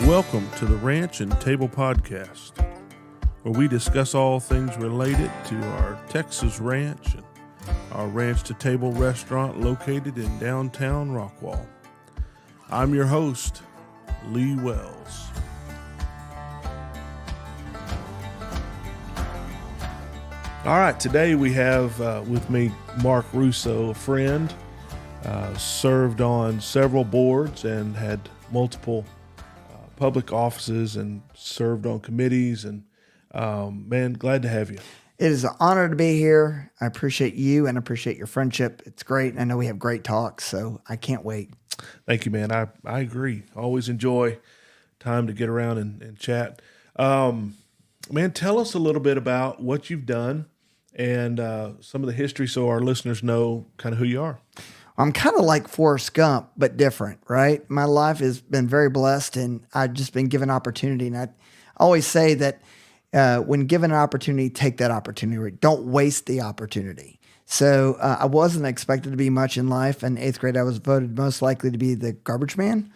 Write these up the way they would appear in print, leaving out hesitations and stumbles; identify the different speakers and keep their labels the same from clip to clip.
Speaker 1: Welcome to the Ranch and Table Podcast, where we discuss all things related to our Texas ranch and our Ranch to Table restaurant located in Downtown Rockwall. I'm your host, Lee Wells. All right, today we have with me Mark Russo, a friend, served on several boards and had multiple public offices and served on committees. And man, glad to have you.
Speaker 2: It is an honor to be here. I appreciate you and appreciate your friendship. It's great. I know we have great talks, so I can't wait.
Speaker 1: Thank you, man. I agree. Always enjoy time to get around and chat. Man, tell us a little bit about what you've done and some of the history so our listeners know kind of who you are.
Speaker 2: I'm kind of like Forrest Gump, but different, right? My life has been very blessed, and I've just been given opportunity. And I always say that when given an opportunity, take that opportunity. Don't waste the opportunity. So I wasn't expected to be much in life. In 8th grade, I was voted most likely to be the garbage man.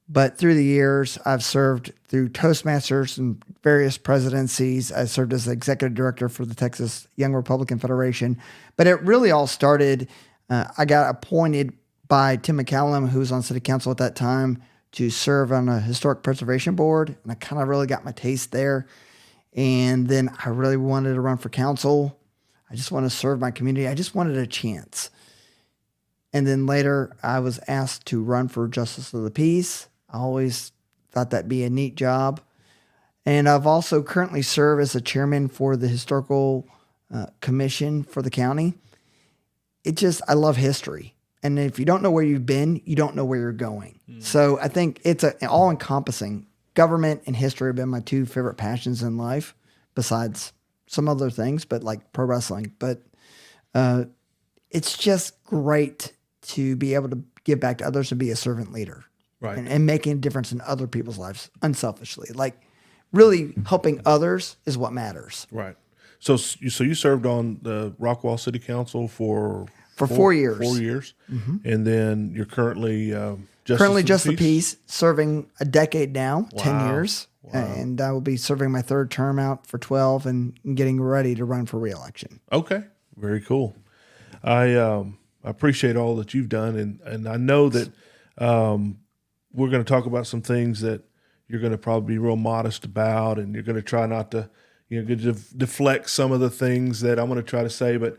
Speaker 2: But through the years, I've served through Toastmasters and various presidencies. I served as the executive director for the Texas Young Republican Federation. But it really all started, I got appointed by Tim McCallum, who was on city council at that time, to serve on a historic preservation board. And I kind of really got my taste there. And then I really wanted to run for council. I just want to serve my community. I just wanted a chance. And then later I was asked to run for Justice of the Peace. I always thought that'd be a neat job. And I've also currently served as a chairman for the Historical Commission for the county. I love history. And if you don't know where you've been, you don't know where you're going. So I think it's all-encompassing. Government and history have been my two favorite passions in life, besides some other things, but like pro wrestling. But it's just great to be able to give back to others and be a servant leader.
Speaker 1: Right.
Speaker 2: And making a difference in other people's lives unselfishly. Like really helping others is what matters.
Speaker 1: Right. So you served on the Rockwall City Council for
Speaker 2: 4 years.
Speaker 1: 4 years. Mm-hmm. And then you're currently
Speaker 2: Justice of the Peace, serving a decade now, 10 years.
Speaker 1: Wow.
Speaker 2: And I will be serving my third term out for 12 and getting ready to run for re-election.
Speaker 1: Okay. Very cool. I appreciate all that you've done. And I know that we're going to talk about some things that you're going to probably be real modest about, and you're going to try not to, deflect some of the things that I'm going to try to say. But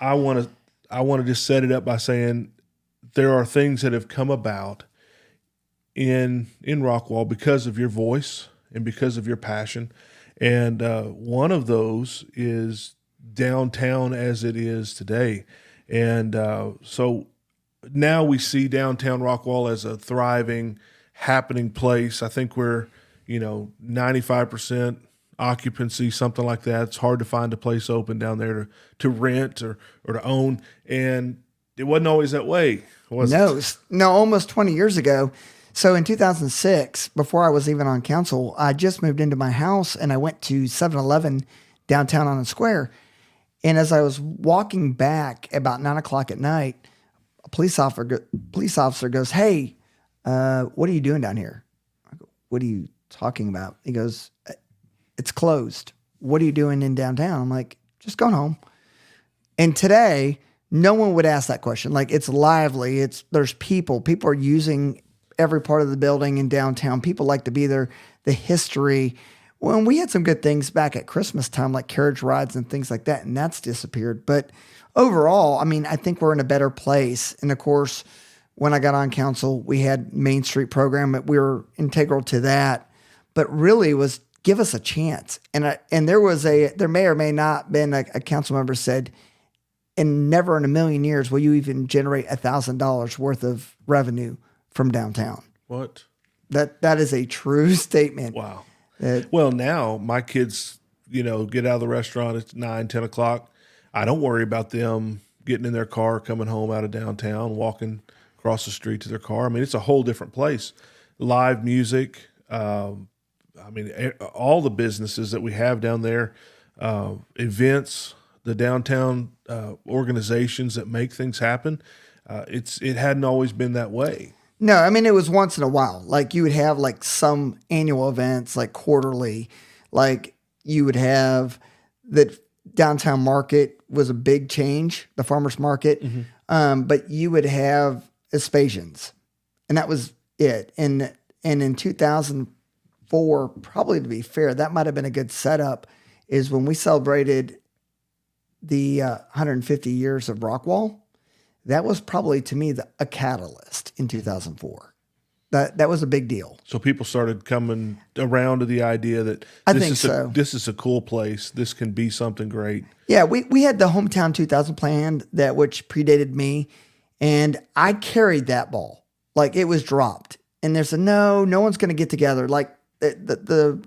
Speaker 1: I want to just set it up by saying there are things that have come about in Rockwall because of your voice and because of your passion. And one of those is downtown as it is today. And so now we see Downtown Rockwall as a thriving, happening place. I think we're, 95% occupancy, something like that. It's hard to find a place open down there to rent or to own. And it wasn't always that way, was it?
Speaker 2: No, almost 20 years ago. So in 2006, before I was even on council, I just moved into my house and I went to 7-Eleven downtown on the square. And as I was walking back about 9 o'clock at night, a police officer goes, "Hey, what are you doing down here?" I go, "What are you talking about?" He goes, "It's closed. What are you doing in downtown?" I'm like, "Just going home." And today, no one would ask that question. Like, it's lively. There's people. People are using every part of the building in downtown. People like to be there. The history. Well, we had some good things back at Christmas time, like carriage rides and things like that, and that's disappeared. But overall, I think we're in a better place. And of course, when I got on council, we had Main Street program, but we were integral to that. But really, it was give us a chance. And there may or may not been a council member said, and never in a million years will you even generate $1,000 worth of revenue from downtown.
Speaker 1: What?
Speaker 2: That is a true statement.
Speaker 1: Wow. Well, now my kids, get out of the restaurant at 9, 10 o'clock. I don't worry about them getting in their car, coming home out of downtown, walking across the street to their car. It's a whole different place. Live music, all the businesses that we have down there, events, the downtown organizations that make things happen. It hadn't always been that way.
Speaker 2: No, I mean, it was once in a while. Like you would have like some annual events, like quarterly, like you would have that downtown market was a big change, the farmer's market. But you would have Aspasians, and that was it. And in 2004, probably to be fair, that might have been a good setup, is when we celebrated the 150 years of Rockwall. That was probably, to me, a catalyst in 2004. That was a big deal.
Speaker 1: So people started coming around to the idea that this is a cool place. This can be something great.
Speaker 2: Yeah, we had the Hometown 2000 plan which predated me, and I carried that ball. Like it was dropped. And there's no one's going to get together. Like the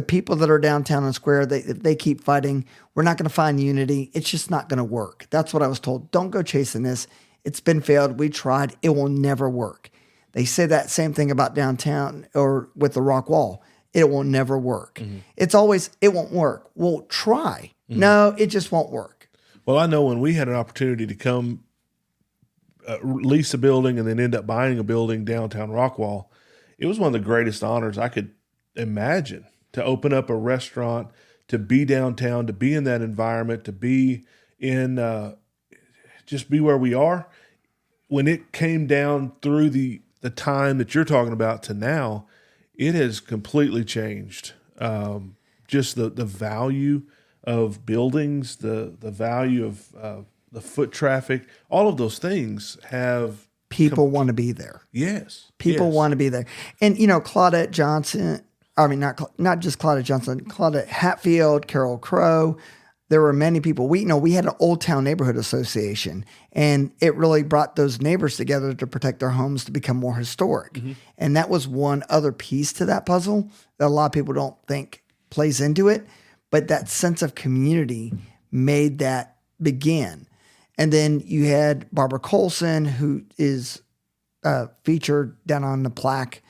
Speaker 2: people that are downtown and square, they keep fighting. We're not going to find unity. It's just not going to work. That's what I was told. Don't go chasing this. It's been failed. We tried. It will never work. They say that same thing about downtown or with the rock wall. It will never work. It's always, it won't work. Well, try. No, it just won't work.
Speaker 1: Well, I know when we had an opportunity to come lease a building and then end up buying a building downtown Rockwall, it was one of the greatest honors I could imagine, to open up a restaurant, to be downtown, to be in that environment, to be in just be where we are. When it came down through the time that you're talking about to now, it has completely changed. Just the value of buildings, the value of the foot traffic, all of those things have
Speaker 2: people want to be there.
Speaker 1: Yes.
Speaker 2: People want to be there. And, Claudette Johnson, I mean, not just Claudette Johnson, Claudette Hatfield, Carol Crow. There were many people. We had an Old Town Neighborhood Association, and it really brought those neighbors together to protect their homes to become more historic. And that was one other piece to that puzzle that a lot of people don't think plays into it. But that sense of community made that begin. And then you had Barbara Colson, who is featured down on the plaque.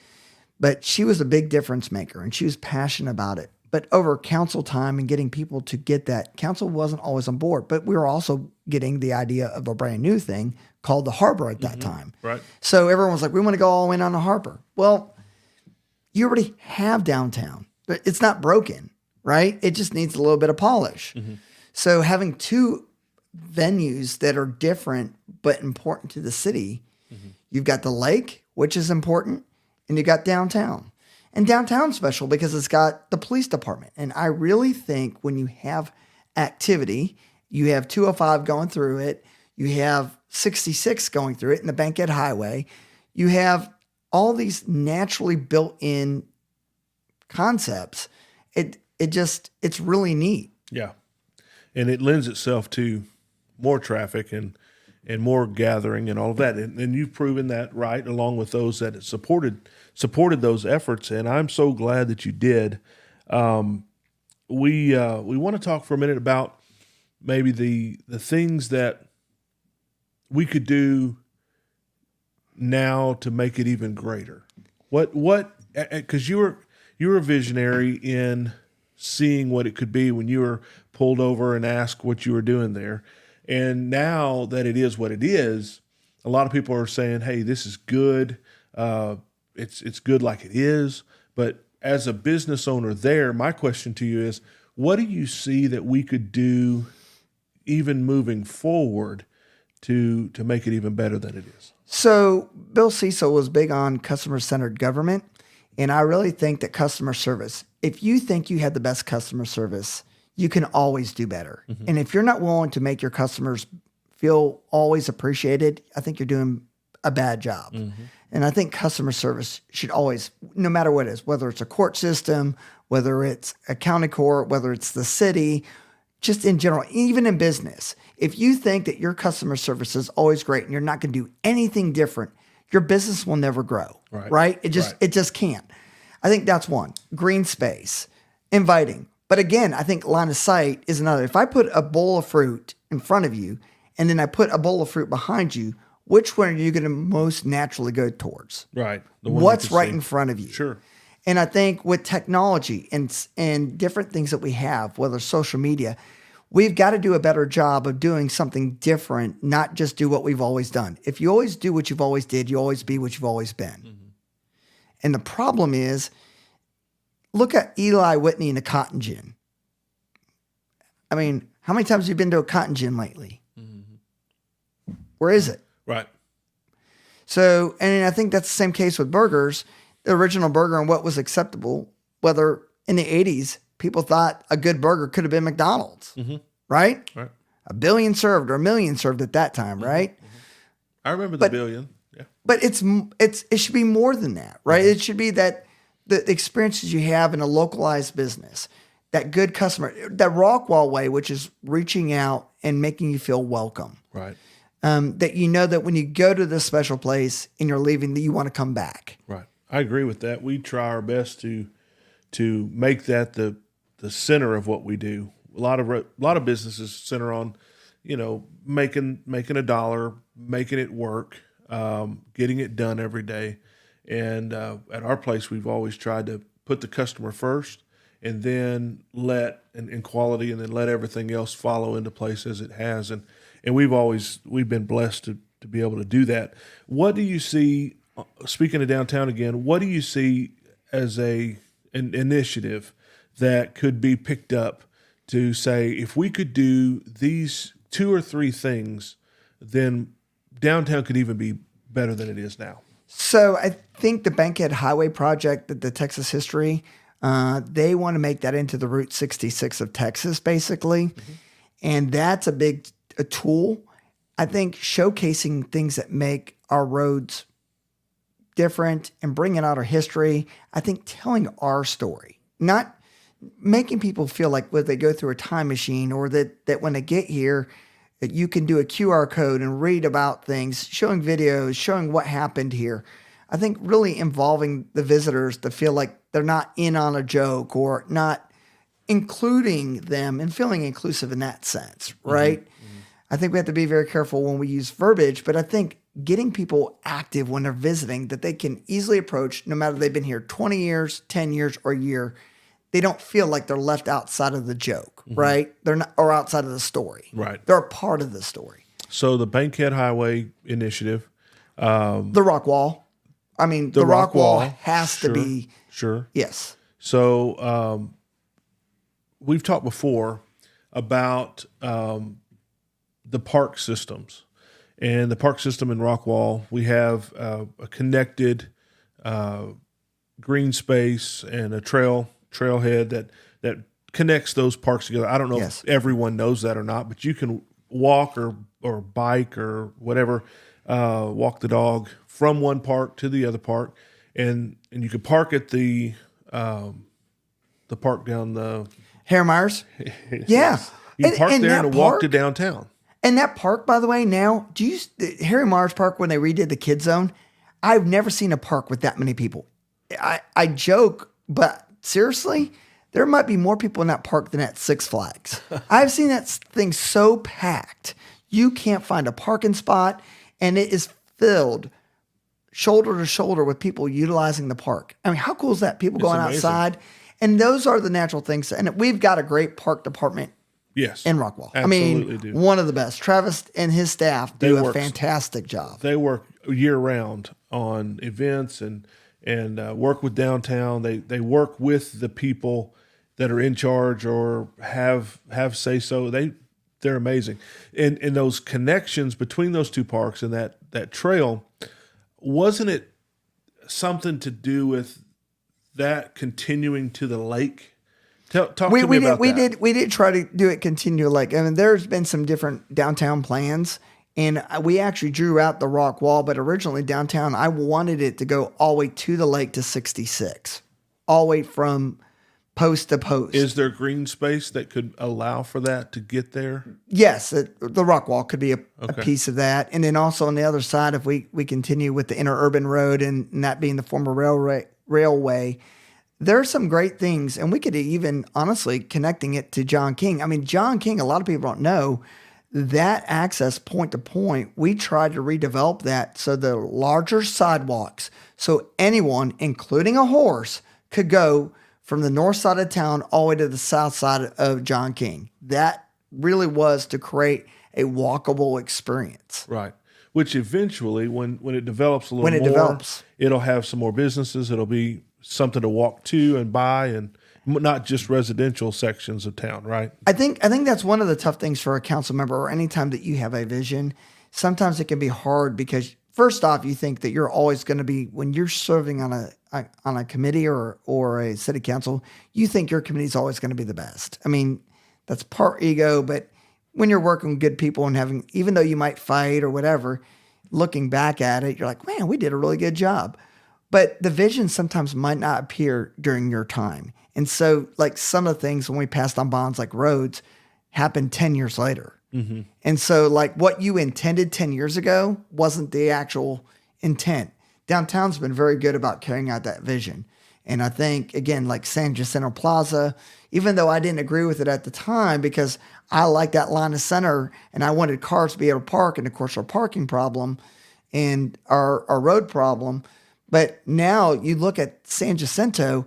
Speaker 2: But she was a big difference maker, and she was passionate about it. But over council time and getting people to get that, council wasn't always on board. But we were also getting the idea of a brand new thing called the harbor at that time.
Speaker 1: Right.
Speaker 2: So everyone was like, we want to go all in on the harbor. Well, you already have downtown. But it's not broken, right? It just needs a little bit of polish. So having two venues that are different but important to the city, you've got the lake, which is important, and you got downtown. And downtown's special because it's got the police department. And I really think when you have activity, you have 205 going through it, you have 66 going through it, and the Bankhead Highway, you have all these naturally built-in concepts. It's really neat.
Speaker 1: Yeah. And it lends itself to more traffic and more gathering and all of that. And you've proven that, right, along with those that supported those efforts. And I'm so glad that you did. We want to talk for a minute about maybe the things that we could do now to make it even greater. Because you were a visionary in seeing what it could be when you were pulled over and asked what you were doing there. And now that it is what it is, a lot of people are saying, hey, this is good. It's good like it is. But as a business owner there, my question to you is, what do you see that we could do even moving forward to make it even better than it is?
Speaker 2: So Bill Cecil was big on customer-centered government. And I really think that customer service, if you think you have the best customer service, you can always do better. And if you're not willing to make your customers feel always appreciated, I think you're doing a bad job. And I think customer service should always, no matter what it is, whether it's a court system, whether it's a county court, whether it's the city, just in general, even in business, if you think that your customer service is always great and you're not going to do anything different, your business will never grow, right? It just can't. I think that's one. Green space, inviting. But again, I think line of sight is another. If I put a bowl of fruit in front of you and then I put a bowl of fruit behind you, which one are you going to most naturally go towards?
Speaker 1: Right.
Speaker 2: What's right in front of you?
Speaker 1: Sure.
Speaker 2: And I think with technology and different things that we have, whether social media, We've got to do a better job of doing something different, not just do what we've always done. If you always do what you've always did, you always be what you've always been. Mm-hmm. And the problem is, look at Eli Whitney and the cotton gin. I mean, how many times have you been to a cotton gin lately? Mm-hmm. Where is it?
Speaker 1: Right.
Speaker 2: So, and I think that's the same case with burgers. The original burger and what was acceptable, whether in the 80s, people thought a good burger could have been McDonald's,
Speaker 1: mm-hmm.
Speaker 2: right?
Speaker 1: Right.
Speaker 2: A billion served or a million served at that time, right?
Speaker 1: Mm-hmm. I remember the billion. Yeah.
Speaker 2: But it should be more than that, right? Mm-hmm. It should be that the experiences you have in a localized business, that good customer, that Rockwall way, which is reaching out and making you feel welcome.
Speaker 1: Right.
Speaker 2: That you know that when you go to this special place and you're leaving, that you want to come back.
Speaker 1: Right. I agree with that. We try our best to make that the center of what we do. A lot of businesses center on, making a dollar, making it work, getting it done every day. And at our place, we've always tried to put the customer first, and then in quality, and then let everything else follow into place as it has. And we've been blessed to be able to do that. What do you see? Speaking of downtown again, what do you see as an initiative that could be picked up to say, if we could do these 2 or 3 things, then downtown could even be better than it is now?
Speaker 2: So I think the Bankhead Highway project, the Texas history, they want to make that into the Route 66 of Texas, basically. Mm-hmm. And that's a tool. I think showcasing things that make our roads different and bringing out our history. I think telling our story, not making people feel like when they go through a time machine, or that when they get here, that you can do a QR code and read about things, showing videos, showing what happened here. I think really involving the visitors to feel like they're not in on a joke, or not including them and feeling inclusive in that sense, right? Mm-hmm. Mm-hmm. I think we have to be very careful when we use verbiage, but I think getting people active when they're visiting, that they can easily approach, no matter they've been here 20 years, 10 years, or a year, they don't feel like they're left outside of the joke, mm-hmm. right? They're not, or outside of the story.
Speaker 1: Right.
Speaker 2: They're a part of the story.
Speaker 1: So the Bankhead Highway initiative.
Speaker 2: The Rockwall. I mean, the Rockwall has to be.
Speaker 1: Sure.
Speaker 2: Yes.
Speaker 1: So we've talked before about the park systems. And the park system in Rockwall, we have a connected green space and a trailhead that connects those parks together. I don't know if everyone knows that or not, but you can walk or bike or whatever, walk the dog from one park to the other park, and you can park at the park down the
Speaker 2: Harry Myers.
Speaker 1: Yeah, you can park there and walk to downtown.
Speaker 2: And that park, by the way, now, Harry Myers Park, when they redid the Kid Zone, I've never seen a park with that many people. I joke, but seriously, there might be more people in that park than at Six Flags. I've seen that thing so packed. You can't find a parking spot, and it is filled shoulder to shoulder with people utilizing the park. I mean, how cool is that? People going outside. And those are the natural things. And we've got a great park department.
Speaker 1: Yes.
Speaker 2: In Rockwall.
Speaker 1: Absolutely
Speaker 2: one of the best. Travis and his staff do a fantastic job.
Speaker 1: They work year round on events and work with downtown. They work with the people that are in charge or have say so. They're amazing. And those connections between those two parks and that trail, wasn't it something to do with that continuing to the lake? Talk to me about that.
Speaker 2: We did try to do it continue like. I mean, there's been some different downtown plans, and we actually drew out the rock wall. But originally downtown, I wanted it to go all the way to the lake to 66, all the way from post to post.
Speaker 1: Is there green space that could allow for that to get there?
Speaker 2: Yes, the rock wall could be a piece of that, and then also on the other side, if we continue with the interurban road and that being the former railway. There are some great things, and we could even, honestly, connecting it to John King. I mean, John King, a lot of people don't know, that access point to point, we tried to redevelop that so the larger sidewalks, so anyone, including a horse, could go from the north side of town all the way to the south side of John King. That really was to create a walkable experience.
Speaker 1: Right. Which eventually, when it develops a little
Speaker 2: When it
Speaker 1: more,
Speaker 2: develops.
Speaker 1: it'll have some more businesses. It'll be something to walk to and buy, and not just residential sections of town, right?
Speaker 2: I think that's one of the tough things for a council member, or anytime that you have a vision. Sometimes it can be hard because first off, you think that you're always going to be, when you're serving on a committee or a city council, you think your committee is always going to be the best. I mean, that's part ego, but when you're working with good people and having, even though you might fight or whatever, looking back at it, you're like, man, we did a really good job. But the vision sometimes might not appear during your time. And so, like, some of the things when we passed on bonds like roads happened 10 years later. Mm-hmm. And so, like, what you intended 10 years ago wasn't the actual intent. Downtown's been very good about carrying out that vision. And I think, again, like San Jacinto Plaza, even though I didn't agree with it at the time because I like that line of center and I wanted cars to be able to park, and of course our parking problem and our road problem. But now you look at San Jacinto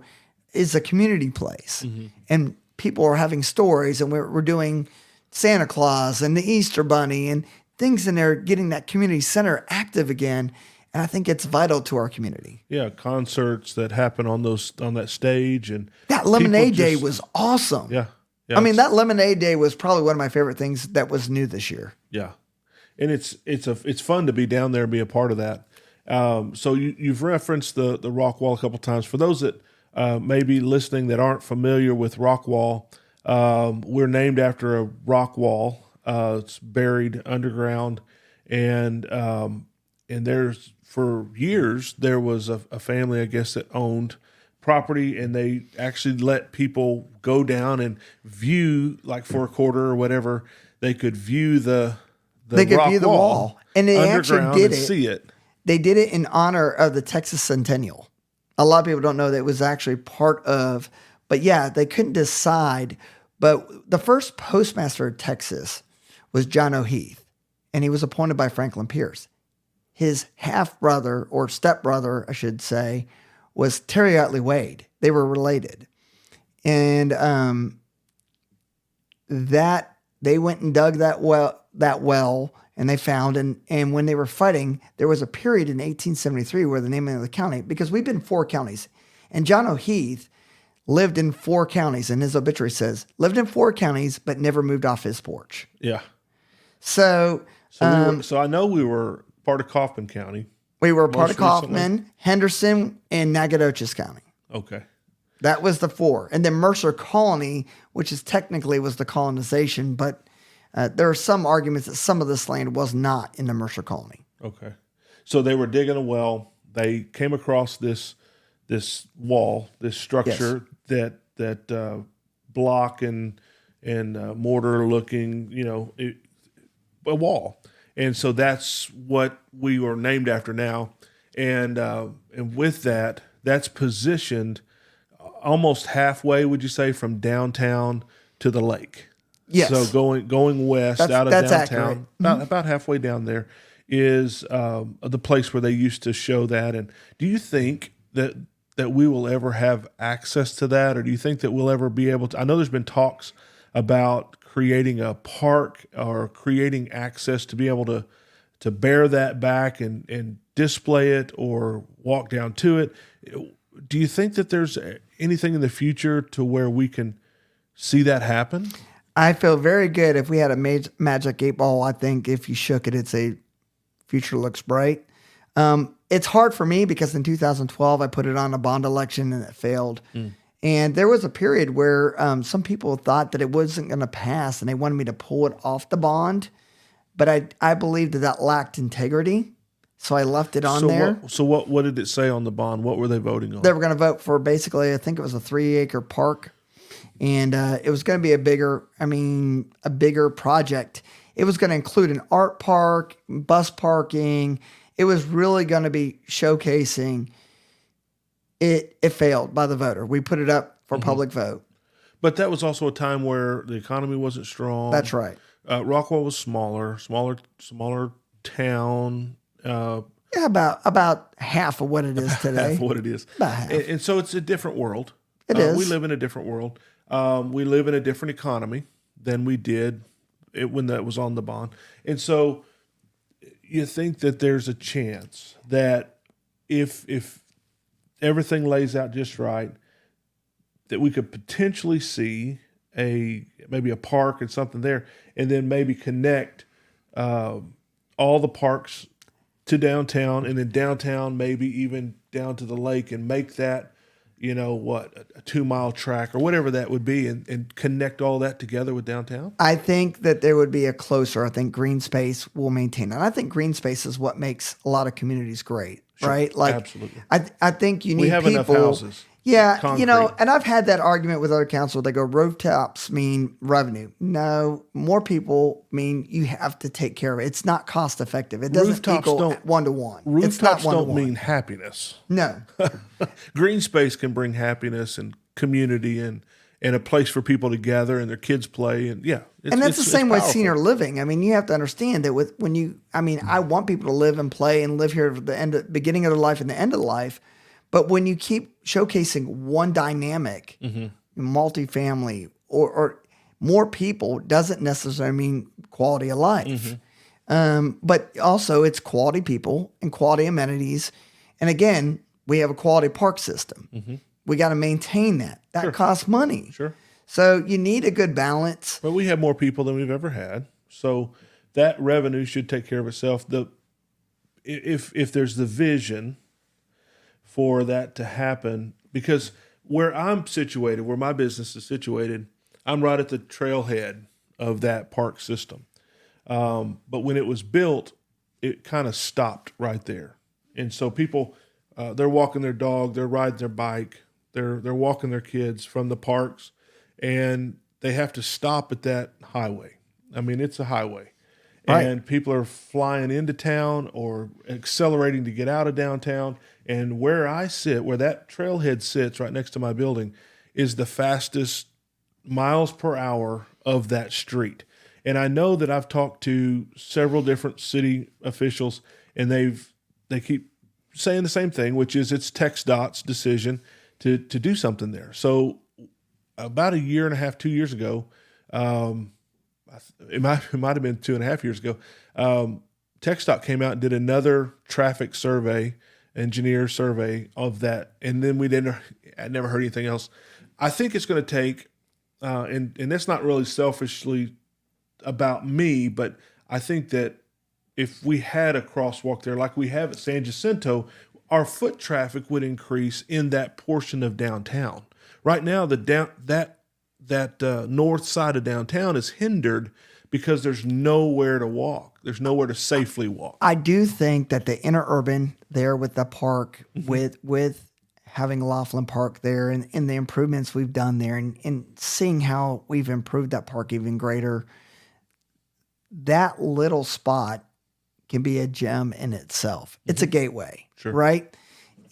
Speaker 2: is a community place, and people are having stories, and we're doing Santa Claus and the Easter Bunny and things in there, getting that community center active again. And I think it's vital to our community.
Speaker 1: Yeah, concerts that happen on that stage, and
Speaker 2: that Lemonade Day was awesome.
Speaker 1: Yeah,
Speaker 2: I mean, that Lemonade Day was probably one of my favorite things that was new this year.
Speaker 1: Yeah, and it's fun to be down there and be a part of that. So you've referenced the Rockwall a couple times. For those that may be listening that aren't familiar with Rockwall, we're named after a rock wall. It's buried underground, and there's, for years, there was a family, I guess, that owned property, and they actually let people go down and view, like for a quarter or whatever, they could view the
Speaker 2: wall, and they actually did
Speaker 1: see it.
Speaker 2: They did it in honor of the Texas Centennial. A lot of people don't know that it was actually part of, but yeah, they couldn't decide. But the first postmaster of Texas was John O'Heath, and he was appointed by Franklin Pierce. His half-brother, or step-brother, I should say, was Terry Utley Wade. They were related. And that they went and dug that well, and they found, and when they were fighting, there was a period in 1873 where the name of the county, because we've been 4 counties, and John O'Heath lived in 4 counties, and his obituary says, lived in 4 counties, but never moved off his porch.
Speaker 1: Yeah.
Speaker 2: So
Speaker 1: I know we were part of Kaufman County.
Speaker 2: We were part of Kaufman, Henderson, and Nacogdoches County.
Speaker 1: Okay.
Speaker 2: That was the 4. And then Mercer Colony, which is technically was the colonization, but there are some arguments that some of this land was not in the Mercer Colony.
Speaker 1: Okay. So they were digging a well. They came across this wall, this structure, yes, that block and mortar looking, a wall. And so that's what we were named after now. And with that, that's positioned almost halfway, would you say, from downtown to the lake?
Speaker 2: Yes.
Speaker 1: So going west out of downtown, about halfway down there is the place where they used to show that. And do you think that we will ever have access to that? Or do you think that we'll ever be able to? I know there's been talks about creating a park or creating access to be able to bear that back and display it or walk down to it. Do you think that there's anything in the future to where we can see that happen?
Speaker 2: I feel very good if we had a magic 8 ball. I think if you shook it, it's a future looks bright. It's hard for me because in 2012, I put it on a bond election and it failed. And there was a period where some people thought that it wasn't going to pass and they wanted me to pull it off the bond. But I believed that lacked integrity. So I left it on there.
Speaker 1: What did it say on the bond? What were they voting on?
Speaker 2: They were going to vote for basically, I think it was a 3-acre park. And it was going to be a bigger project. It was going to include an art park, bus parking. It was really going to be showcasing. It failed by the voter. We put it up for public vote.
Speaker 1: But that was also a time where the economy wasn't strong.
Speaker 2: That's right.
Speaker 1: Rockwall was smaller town.
Speaker 2: About half of what it is today.
Speaker 1: Half of what it is.
Speaker 2: About half.
Speaker 1: And so it's a different world.
Speaker 2: It is.
Speaker 1: We live in a different world. We live in a different economy than we did when that was on the bond. And so you think that there's a chance that if everything lays out just right, that we could potentially see maybe a park and something there, and then maybe connect all the parks to downtown, and then downtown maybe even down to the lake, and make that, a 2-mile track or whatever that would be, and connect all that together with downtown?
Speaker 2: I think that there would be I think green space will maintain it. And I think green space is what makes a lot of communities great,
Speaker 1: Sure,
Speaker 2: right? Like,
Speaker 1: absolutely.
Speaker 2: I think you need
Speaker 1: We have
Speaker 2: people.
Speaker 1: enough houses.
Speaker 2: Yeah,
Speaker 1: Concrete.
Speaker 2: and I've had that argument with other councils. They go, rooftops mean revenue. No, more people mean you have to take care of it. It's not cost effective. It doesn't
Speaker 1: Rooftops
Speaker 2: equal
Speaker 1: don't-
Speaker 2: 1-to-1. It's not
Speaker 1: Rooftops
Speaker 2: 1-to-1.
Speaker 1: don't mean happiness.
Speaker 2: No.
Speaker 1: Green space can bring happiness and community and a place for people to gather and their kids play. And
Speaker 2: And that's the same with
Speaker 1: powerful.
Speaker 2: senior living. I mean, you have to understand that I want people to live and play and live here at the beginning of their life and the end of life. But when you keep showcasing one dynamic, multifamily or more people, doesn't necessarily mean quality of life. But also it's quality people and quality amenities. And again, we have a quality park system. We got to maintain that. That costs money.
Speaker 1: Sure.
Speaker 2: So you need a good balance.
Speaker 1: But we have more people than we've ever had. So that revenue should take care of itself. If there's the vision for that to happen, because where I'm situated, where my business is situated, I'm right at the trailhead of that park system. But when it was built, it kind of stopped right there. And so people, they're walking their dog, they're riding their bike, they're walking their kids from the parks, and they have to stop at that highway. I mean, it's a highway.
Speaker 2: Right.
Speaker 1: And people are flying into town or accelerating to get out of downtown. And where I sit, where that trailhead sits right next to my building, is the fastest miles per hour of that street. And I know that I've talked to several different city officials, and they keep saying the same thing, which is it's TxDOT's decision to do something there. So about a year and a half, 2 years ago, it might have been 2.5 years ago, TxDOT came out and did another traffic survey, engineer survey of that, and then I never heard anything else. I think it's going to take, and that's not really selfishly about me, but I think that if we had a crosswalk there like we have at San Jacinto, our foot traffic would increase in that portion of downtown. Right now, that north side of downtown is hindered because there's nowhere to walk. There's nowhere to safely walk.
Speaker 2: I do think that the interurban there with the park, with having Laughlin Park there and the improvements we've done there and seeing how we've improved that park even greater, that little spot can be a gem in itself. It's a gateway, right?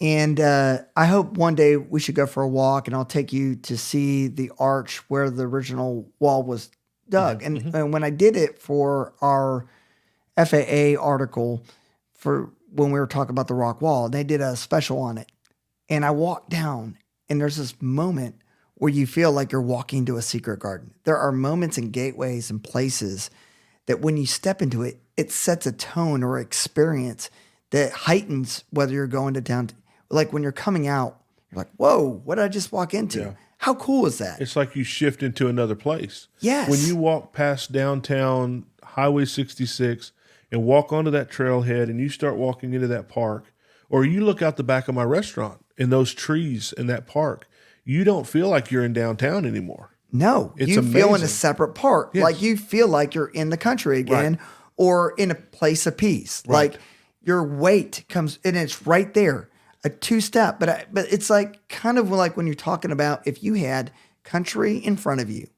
Speaker 2: And I hope one day we should go for a walk, and I'll take you to see the arch where the original wall was dug. And when I did it for our FAA article for when we were talking about the rock wall, they did a special on it. And I walked down, and there's this moment where you feel like you're walking to a secret garden. There are moments and gateways and places that when you step into it, it sets a tone or experience that heightens whether you're going to town. Like when you're coming out, you're like, whoa, what did I just walk into?
Speaker 1: Yeah.
Speaker 2: How cool is that?
Speaker 1: It's like you shift into another place.
Speaker 2: Yes.
Speaker 1: When you walk past downtown Highway 66 and walk onto that trailhead and you start walking into that park, or you look out the back of my restaurant and those trees in that park, you don't feel like you're in downtown anymore.
Speaker 2: No,
Speaker 1: It's
Speaker 2: you feel in a
Speaker 1: amazing.
Speaker 2: separate park.
Speaker 1: Yes.
Speaker 2: Like you feel like you're in the country again or in a place of peace.
Speaker 1: Right.
Speaker 2: Like your weight comes, and it's right there, a two-step. But it's like kind of like when you're talking about if you had country in front of you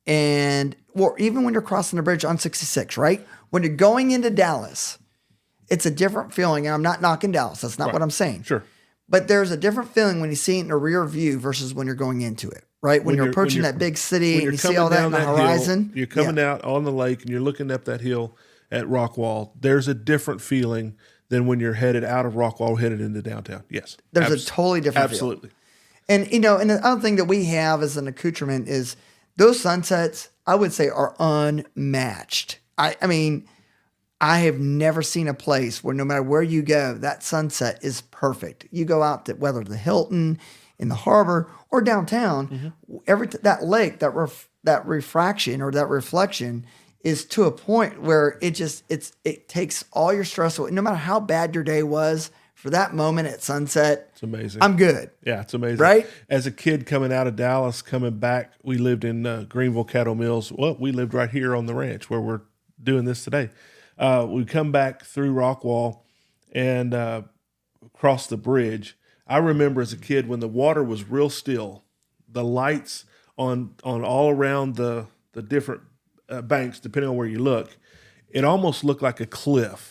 Speaker 2: or even when you're crossing the bridge on 66, right? When you're going into Dallas, it's a different feeling. And I'm not knocking Dallas. That's not what I'm saying.
Speaker 1: Sure.
Speaker 2: But there's a different feeling when you see it in the rear view versus when you're going into it, right? When you're approaching that big city and you see all that in the horizon.
Speaker 1: You're coming out on the lake and you're looking up that hill at Rockwall. There's a different feeling than when you're headed out of Rockwall, headed into downtown. Yes.
Speaker 2: There's a totally different
Speaker 1: Absolutely.
Speaker 2: feel. And, and the other thing that we have as an accoutrement is those sunsets, I would say, are unmatched. I mean, I have never seen a place where no matter where you go, that sunset is perfect. You go out to whether the Hilton, in the harbor, or downtown, that lake, that refraction or that reflection is to a point where it takes all your stress away. No matter how bad your day was, for that moment at sunset,
Speaker 1: It's amazing.
Speaker 2: I'm good.
Speaker 1: Yeah, it's amazing.
Speaker 2: Right?
Speaker 1: As a kid coming out of Dallas, coming back, we lived in Greenville Cattle Mills. Well, we lived right here on the ranch where we're doing this today. We come back through Rockwall and cross the bridge. I remember as a kid when the water was real still, the lights on all around the different banks, depending on where you look, it almost looked like a cliff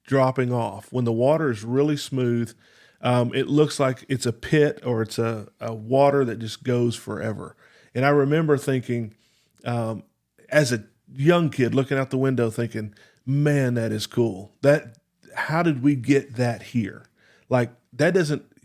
Speaker 1: dropping off. When the water is really smooth, it looks like it's a pit or it's a water that just goes forever. And I remember thinking, as a young kid looking out the window thinking, man, that is cool. How did we get that here? Like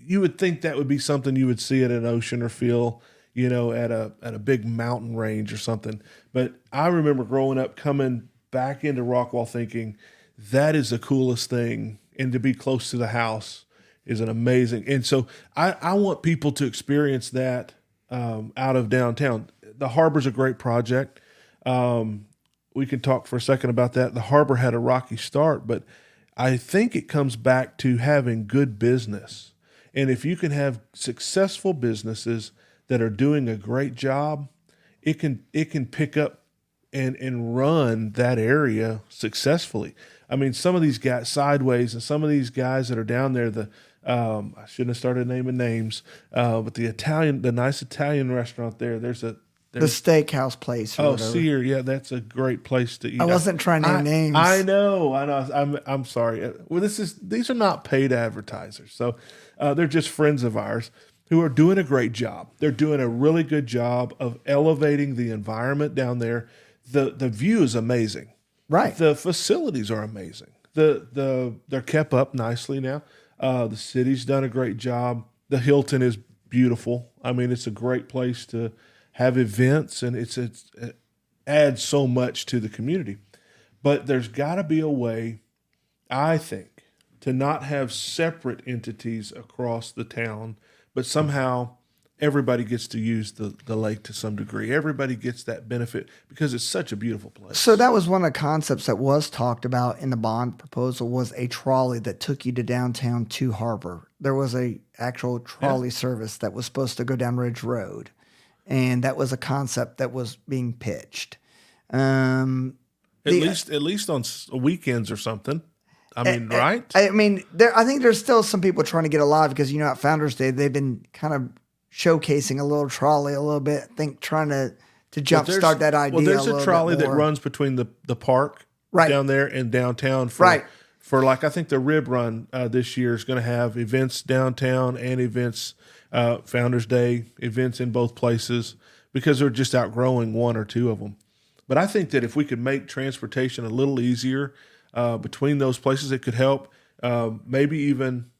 Speaker 1: you would think that would be something you would see at an ocean or feel, at a big mountain range or something. But I remember growing up coming back into Rockwall thinking, that is the coolest thing. And to be close to the house is an amazing. And so I want people to experience that out of downtown. The harbor's a great project. We can talk for a second about that. The harbor had a rocky start, but I think it comes back to having good business. And if you can have successful businesses that are doing a great job, it can pick up and run that area successfully. I mean, some of these guys, Sideways, and some of these guys that are down there, I shouldn't have started naming names, but the nice Italian restaurant there, the
Speaker 2: steakhouse place. Or whatever.
Speaker 1: Sear, yeah, that's a great place to eat.
Speaker 2: I wasn't trying to name names.
Speaker 1: I know. I'm sorry. Well, these are not paid advertisers, so they're just friends of ours who are doing a great job. They're doing a really good job of elevating the environment down there. The view is amazing.
Speaker 2: Right.
Speaker 1: The facilities are amazing. They're kept up nicely now. The city's done a great job. The Hilton is beautiful. I mean, it's a great place to have events, and it adds so much to the community. But there's got to be a way, I think, to not have separate entities across the town, but somehow everybody gets to use the lake to some degree. Everybody gets that benefit because it's such a beautiful place.
Speaker 2: So that was one of the concepts that was talked about in the bond proposal, was a trolley that took you to downtown to harbor. There was a actual trolley service that was supposed to go down Ridge Road. And that was a concept that was being pitched.
Speaker 1: At least on weekends or something. I mean, right?
Speaker 2: I think there's still some people trying to get alive because, at Founders Day, they've been kind of showcasing a little trolley a little bit. I think trying to jumpstart that idea.
Speaker 1: Well, there's a trolley that runs between the park down there and downtown. For like, I think the Rib Run this year is going to have events downtown and events, Founders Day events in both places because they're just outgrowing one or two of them. But I think that if we could make transportation a little easier between those places, it could help maybe even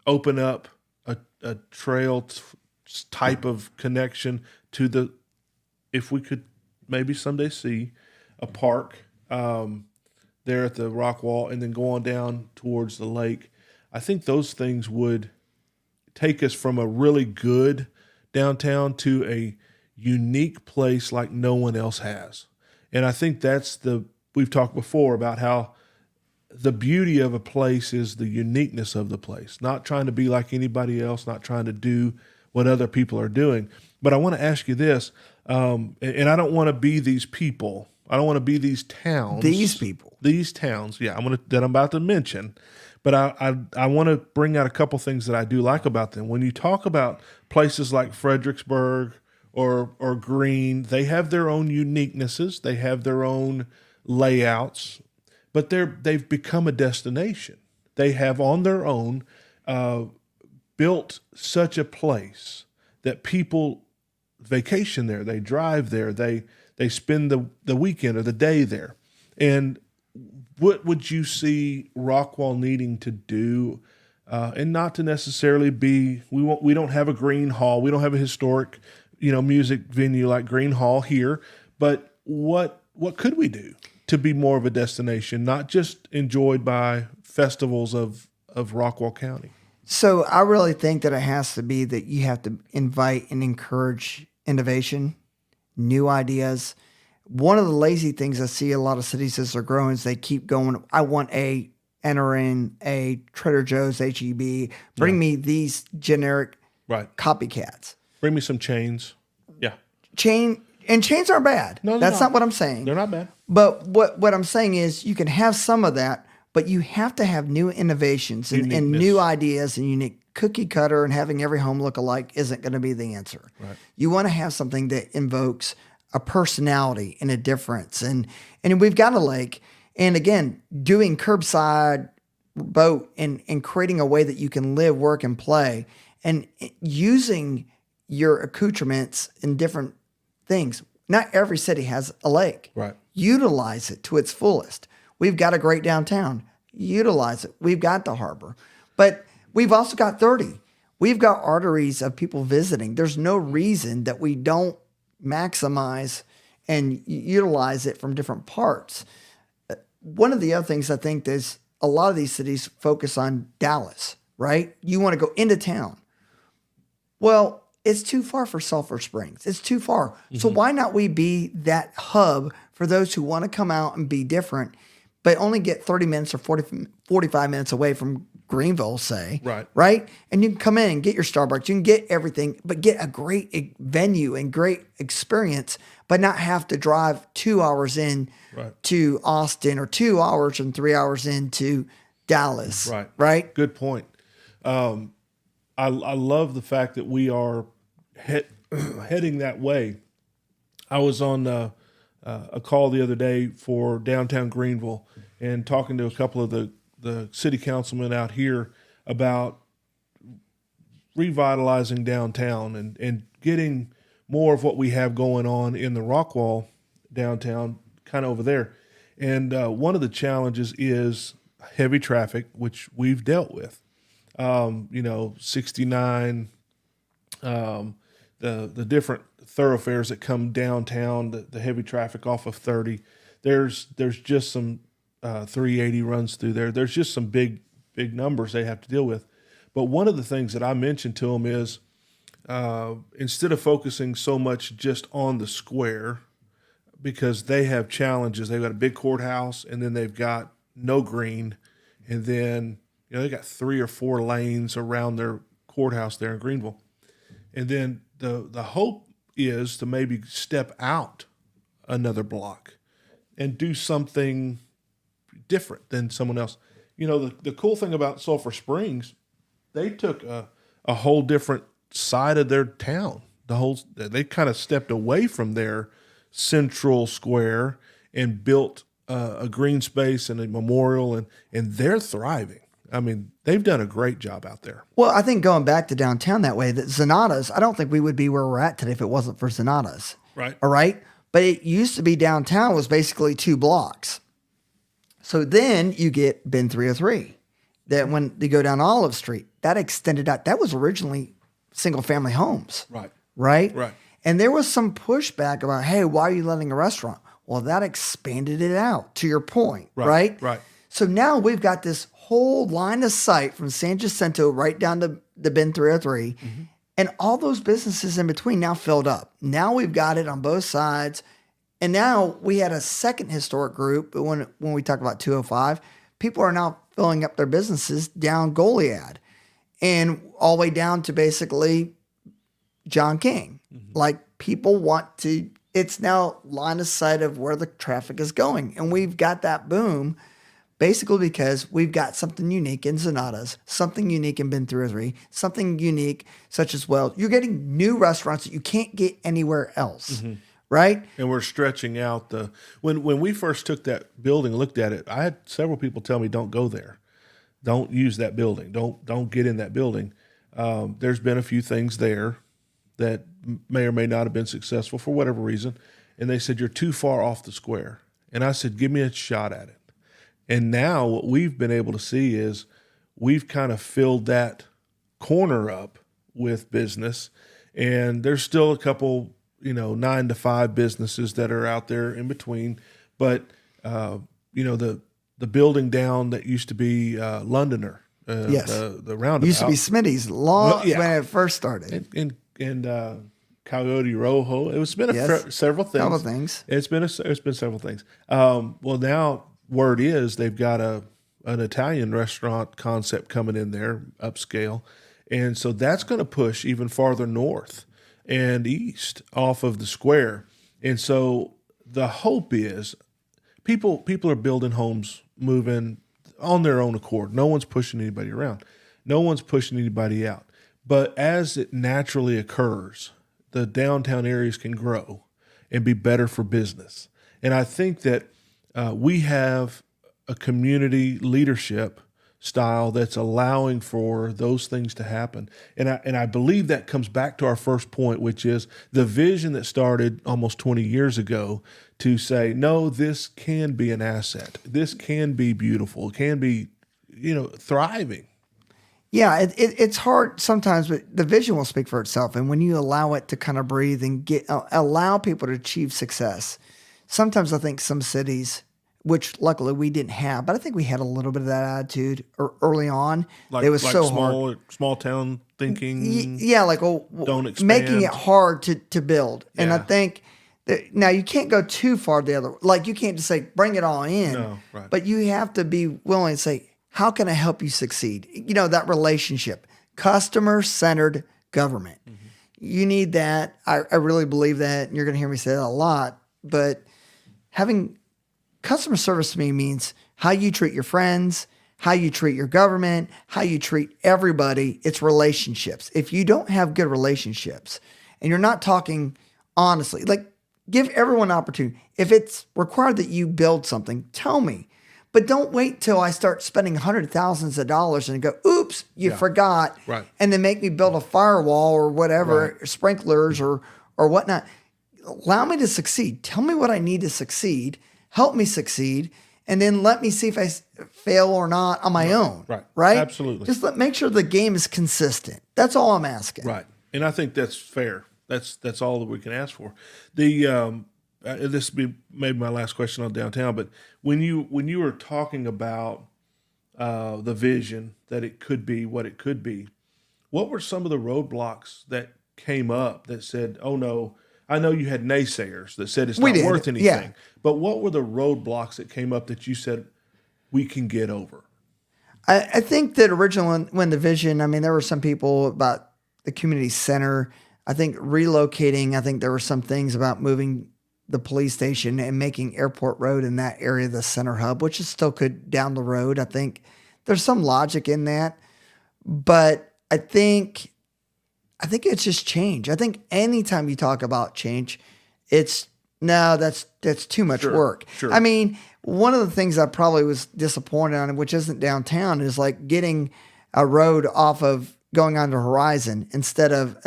Speaker 1: open up a trail type of connection to if we could maybe someday see a park there at the Rockwall and then go on down towards the lake. I think those things would take us from a really good downtown to a unique place like no one else has. And I think we've talked before about how the beauty of a place is the uniqueness of the place, not trying to be like anybody else, not trying to do what other people are doing. But I want to ask you this, and I don't want to be these people. I don't want to be these towns. These towns, yeah, that I'm about to mention. But I want to bring out a couple things that I do like about them. When you talk about places like Fredericksburg or Green, they have their own uniquenesses. They have their own layouts, but they've become a destination. They have on their own built such a place that people vacation there. They drive there. They spend the weekend or the day there. And what would you see Rockwall needing to do? And not to necessarily be, we don't have a Green Hall. We don't have a historic, music venue like Green Hall here. But what could we do to be more of a destination, not just enjoyed by festivals of Rockwall County?
Speaker 2: So I really think that it has to be that you have to invite and encourage innovation, new ideas. One of the lazy things I see a lot of cities as they're growing is they keep going, I want enter in a Trader Joe's, HEB, bring me these generic
Speaker 1: Right.
Speaker 2: copycats.
Speaker 1: Bring me some chains. Yeah.
Speaker 2: Chains aren't bad.
Speaker 1: No, they're
Speaker 2: That's
Speaker 1: not.
Speaker 2: not what I'm saying.
Speaker 1: They're not bad.
Speaker 2: But what I'm saying is you can have some of that, but you have to have new innovations and new ideas and unique. Cookie cutter and having every home look alike isn't going to be the answer.
Speaker 1: Right.
Speaker 2: You want to have something that invokes a personality and a difference. And we've got a lake. And again, doing curbside boat and creating a way that you can live, work, and play, and using your accoutrements in different things. Not every city has a lake.
Speaker 1: Right.
Speaker 2: Utilize it to its fullest. We've got a great downtown. Utilize it. We've got the harbor. But we've also got 30. We've got arteries of people visiting. There's no reason that we don't maximize and utilize it from different parts. One of the other things I think is a lot of these cities focus on Dallas, right? You want to go into town. Well, it's too far for Sulphur Springs. It's too far. So why not we be that hub for those who want to come out and be different, but only get 30 minutes or 45 minutes away from Greenville, say. Right? And you can come in and get your Starbucks. You can get everything, but get a great venue and great experience, but not have to drive 2 hours in to Austin or 2 hours and 3 hours into Dallas. Right?
Speaker 1: Good point. I love the fact that we are heading that way. I was on a call the other day for downtown Greenville and talking to a couple of the city councilmen out here about revitalizing downtown and getting more of what we have going on in the Rockwall downtown kind of over there. And one of the challenges is heavy traffic, which we've dealt with. 69, the different thoroughfares that come downtown, the heavy traffic off of 30. There's just some 380 runs through there. There's just some big numbers they have to deal with. But one of the things that I mentioned to them is instead of focusing so much just on the square, because they have challenges. They've got a big courthouse, and then they've got no green, and then they got 3 or 4 lanes around their courthouse there in Greenville. And then the hope is to maybe step out another block and do something different than someone else. The cool thing about Sulphur Springs, they took a whole different side of their town. They kind of stepped away from their central square and built a green space and a memorial, and they're thriving. I mean, they've done a great job out there.
Speaker 2: Well, I think going back to downtown that way, that Zanata's, I don't think we would be where we're at today if it wasn't for Zanata's.
Speaker 1: Right.
Speaker 2: All right. But it used to be downtown was basically 2 blocks. So then you get Ben 303. That when you go down Olive Street, that extended out. That was originally single family homes. Right. And there was some pushback about, hey, why are you letting a restaurant? Well, that expanded it out, to your point. Right. So now we've got this whole line of sight from San Jacinto right down to the Ben 303. And all those businesses in between now filled up. Now we've got it on both sides. And now we had a second historic group. But when we talk about 205, people are now filling up their businesses down Goliad and all the way down to basically John King. Like people want to, it's now line of sight of where the traffic is going. And we've got that boom basically because we've got something unique in Zanata's, something unique in Ben 303, something unique such as, well, you're getting new restaurants that you can't get anywhere else. Right?
Speaker 1: And we're stretching out when we first took that building, looked at it, I had several people tell me, don't go there. Don't use that building. Don't get in that building. There's been a few things there that may or may not have been successful for whatever reason. And they said, you're too far off the square. And I said, give me a shot at it. And now what we've been able to see is we've kind of filled that corner up with business. And there's still a couple 9 to 5 businesses that are out there in between. But, the building down that used to be Londoner,
Speaker 2: Yes.
Speaker 1: the roundabout.
Speaker 2: Used to be Smitty's
Speaker 1: Well, yeah.
Speaker 2: when it first started.
Speaker 1: and Coyote Rojo. It's been
Speaker 2: Yes.
Speaker 1: several things.
Speaker 2: Couple things.
Speaker 1: It's been several things. Well, now word is they've got an Italian restaurant concept coming in there, upscale, and so that's going to push even farther north and east off of the square. And so the hope is people are building homes, moving on their own accord. No one's pushing anybody around. No one's pushing anybody out. But as it naturally occurs, the downtown areas can grow and be better for business. And I think that we have a community leadership style that's allowing for those things to happen. And I believe that comes back to our first point, which is the vision that started almost 20 years ago to say, no, this can be an asset. This can be beautiful. It can be, thriving.
Speaker 2: Yeah, it's hard sometimes, but the vision will speak for itself. And when you allow it to kind of breathe and allow people to achieve success, sometimes I think some cities, which luckily we didn't have, but I think we had a little bit of that attitude early on. It was so hard.
Speaker 1: Small town thinking.
Speaker 2: Yeah,
Speaker 1: don't expand.
Speaker 2: Making it hard to build. And
Speaker 1: Yeah.
Speaker 2: I think that now you can't go too far the other. Like you can't just say bring it all in.
Speaker 1: No, right.
Speaker 2: But you have to be willing to say, how can I help you succeed? That relationship, customer-centered government. Mm-hmm. You need that. I really believe that. And you're going to hear me say that a lot. But having customer service to me means how you treat your friends, how you treat your government, how you treat everybody. It's relationships. If you don't have good relationships and you're not talking honestly, give everyone an opportunity. If it's required that you build something, tell me. But don't wait till I start spending hundreds of thousands of dollars and go, oops, you forgot.
Speaker 1: Right.
Speaker 2: And then make me build a firewall or whatever, sprinklers or whatnot. Allow me to succeed. Tell me what I need to succeed. Help me succeed. And then let me see if I fail or not on my own. Right?
Speaker 1: Absolutely.
Speaker 2: Just make sure the game is consistent. That's all I'm asking.
Speaker 1: Right. And I think that's fair. That's all that we can ask for. This will be maybe my last question on downtown, but when you were talking about the vision that it could be what it could be, what were some of the roadblocks that came up that said, oh no, I know you had naysayers that said it's not worth anything,
Speaker 2: yeah.
Speaker 1: But what were the roadblocks that came up that you said we can get over?
Speaker 2: I think that originally when the vision, there were some people about the community center. I think relocating, there were some things about moving the police station and making Airport Road in that area the center hub, which is still good down the road. I think there's some logic in that, but I think it's just change. I think anytime you talk about change, that's too much work.
Speaker 1: Sure.
Speaker 2: One of the things I probably was disappointed on, which isn't downtown, is getting a road off of going onto Horizon instead of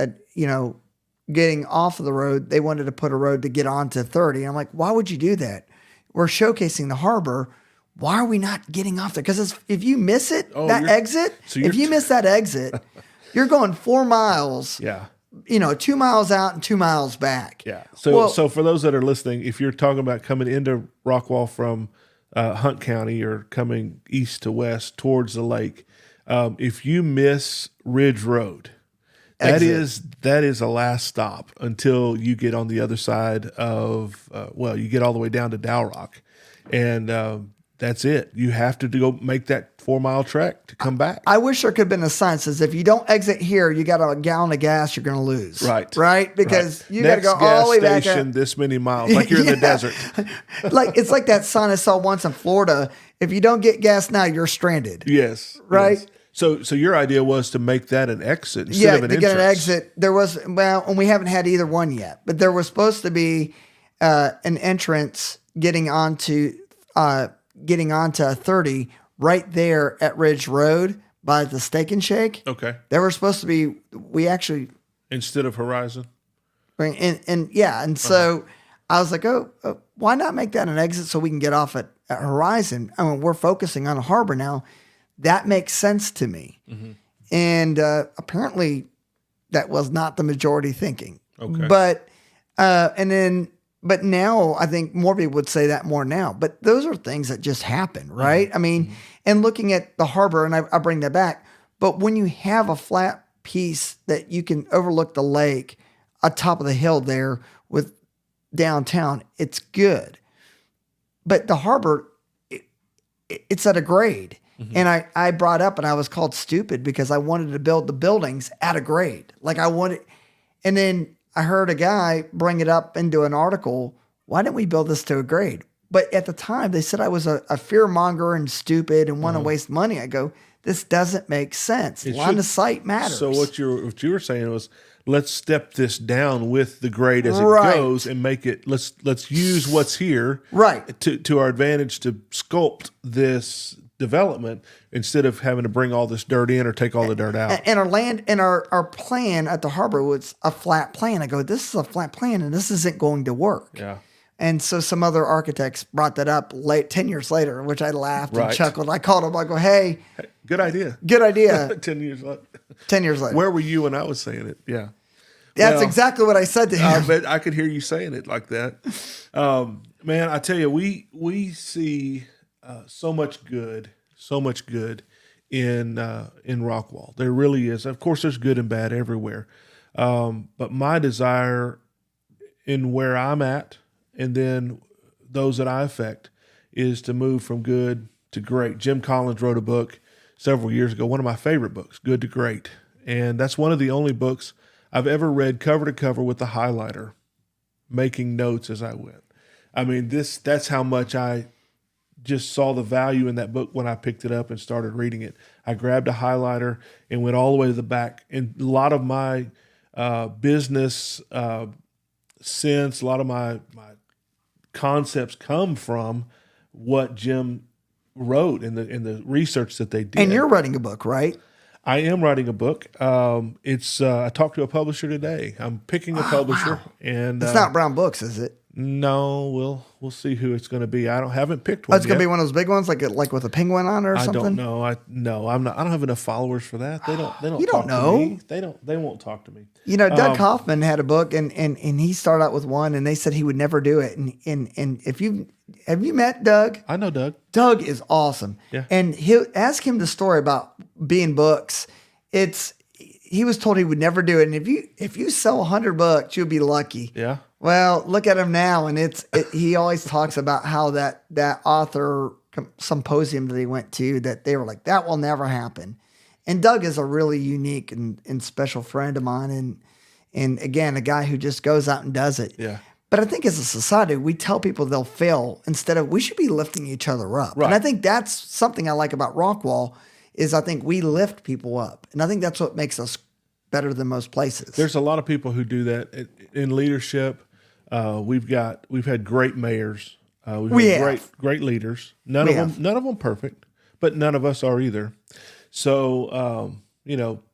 Speaker 2: getting off of the road. They wanted to put a road to get onto 30. I'm like, why would you do that? We're showcasing the harbor. Why are we not getting off there? Because if you miss it, if you miss that exit, you're going 4 miles.
Speaker 1: Yeah.
Speaker 2: 2 miles out and 2 miles back.
Speaker 1: Yeah. So for those that are listening, if you're talking about coming into Rockwall from Hunt County or coming east to west towards the lake, if you miss Ridge Road, that is a last stop until you get on the other side of, you get all the way down to Dow Rock. And that's it. You have to go make that 4 mile trek to come back.
Speaker 2: I wish there could have been a sign that says, if you don't exit here, you got a gallon of gas, you're going to lose. Right? Because you got to go all the way back.
Speaker 1: Next gas station, this many miles, like you're in the desert.
Speaker 2: It's like that sign I saw once in Florida. If you don't get gas now, you're stranded.
Speaker 1: Yes.
Speaker 2: Right?
Speaker 1: Yes. So your idea was to make that an exit instead of an entrance.
Speaker 2: Yeah, to get an exit. There was, and we haven't had either one yet, but there was supposed to be an entrance getting onto 30 right there at Ridge Road by the Steak and Shake.
Speaker 1: Okay.
Speaker 2: There were supposed to be,
Speaker 1: instead of Horizon.
Speaker 2: So I was like, why not make that an exit so we can get off at Horizon? We're focusing on a harbor now. That makes sense to me. Mm-hmm. And apparently that was not the majority thinking.
Speaker 1: Okay.
Speaker 2: But And then, but now I think more people would say that more now. But those are things that just happen, right? I mean, and looking at the harbor, and I bring that back. But when you have a flat piece that you can overlook the lake atop of the hill there with downtown, it's good. But the harbor, it's at a grade. And I brought up, and I was called stupid because I wanted to build the buildings at a grade. Like I wanted, and then I heard a guy bring it up into an article. Why didn't we build this to a grade? But at the time, they said I was a fear monger and stupid and want to waste money. I go, this doesn't make sense. Line of sight matters.
Speaker 1: So what you were saying was, let's step this down with the grade as it goes and make it. Let's use what's here to our advantage to sculpt this development instead of having to bring all this dirt in or take all the dirt out.
Speaker 2: And our land and our plan at the harbor was a flat plan. I go, this is a flat plan and this isn't going to work.
Speaker 1: Yeah.
Speaker 2: And so some other architects brought that up 10 years later, which I laughed and chuckled. I called them. I go, hey,
Speaker 1: good idea.
Speaker 2: Good idea.
Speaker 1: 10 years later.
Speaker 2: 10 years later.
Speaker 1: Where were you when I was saying it? Yeah.
Speaker 2: That's exactly what I said to him.
Speaker 1: But I could hear you saying it like that. Man, I tell you, we see so much good in Rockwall. There really is. Of course, there's good and bad everywhere. But my desire in where I'm at, and then those that I affect, is to move from good to great. Jim Collins wrote a book several years ago, one of my favorite books, Good to Great. And that's one of the only books I've ever read cover to cover with a highlighter, making notes as I went. I mean, that's how much I just saw the value in that book when I picked it up and started reading it. I grabbed a highlighter and went all the way to the back. And a lot of my business sense, a lot of my concepts come from what Jim wrote in the research that they did.
Speaker 2: And you're writing a book, right?
Speaker 1: I am writing a book. I talked to a publisher today. I'm picking a publisher, and
Speaker 2: it's not Brown Books, is it?
Speaker 1: No, we'll see who it's going to be. Haven't picked one.
Speaker 2: It's going to be one of those big ones, like with a penguin on it or something.
Speaker 1: I don't know. I'm not. I don't have enough followers for that. They don't.
Speaker 2: You don't know.
Speaker 1: To me. They won't talk to me.
Speaker 2: You know, Doug Kaufman had a book, and he started out with one, and they said he would never do it. And if have you met Doug?
Speaker 1: I know Doug.
Speaker 2: Doug is awesome.
Speaker 1: Yeah.
Speaker 2: And he'll ask him the story about being books. He was told he would never do it, and if you sell 100 books, you'll be lucky.
Speaker 1: Yeah.
Speaker 2: Well, look at him now, and he always talks about how that author symposium that he went to, that they were like, that will never happen. And Doug is a really unique and special friend of mine, and again, a guy who just goes out and does it.
Speaker 1: Yeah.
Speaker 2: But I think as a society, we tell people they'll fail instead of, we should be lifting each other up.
Speaker 1: Right.
Speaker 2: And I think that's something I like about Rockwall, is I think we lift people up. And I think that's what makes us better than most places.
Speaker 1: There's a lot of people who do that in leadership. We've had great mayors. We've had great leaders. None of them perfect, but none of us are either. So,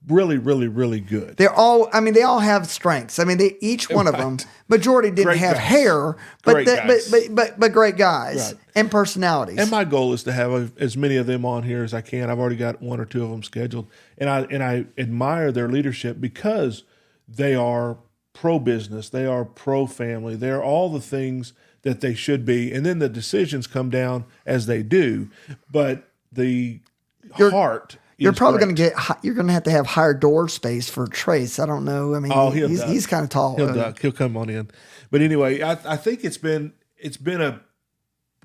Speaker 1: really, really, really good.
Speaker 2: They all have strengths. I mean, each one of them, majority didn't have hair, but great guys and personalities.
Speaker 1: And my goal is to have as many of them on here as I can. I've already got one or two of them scheduled, and I admire their leadership because they are pro-business, they are pro-family, they're all the things that they should be, and then the decisions come down as they do, but the heart.
Speaker 2: You're probably going to have higher door space for Trace. I don't know. I mean, he's kind of tall.
Speaker 1: He'll duck. He'll come on in. But anyway, I think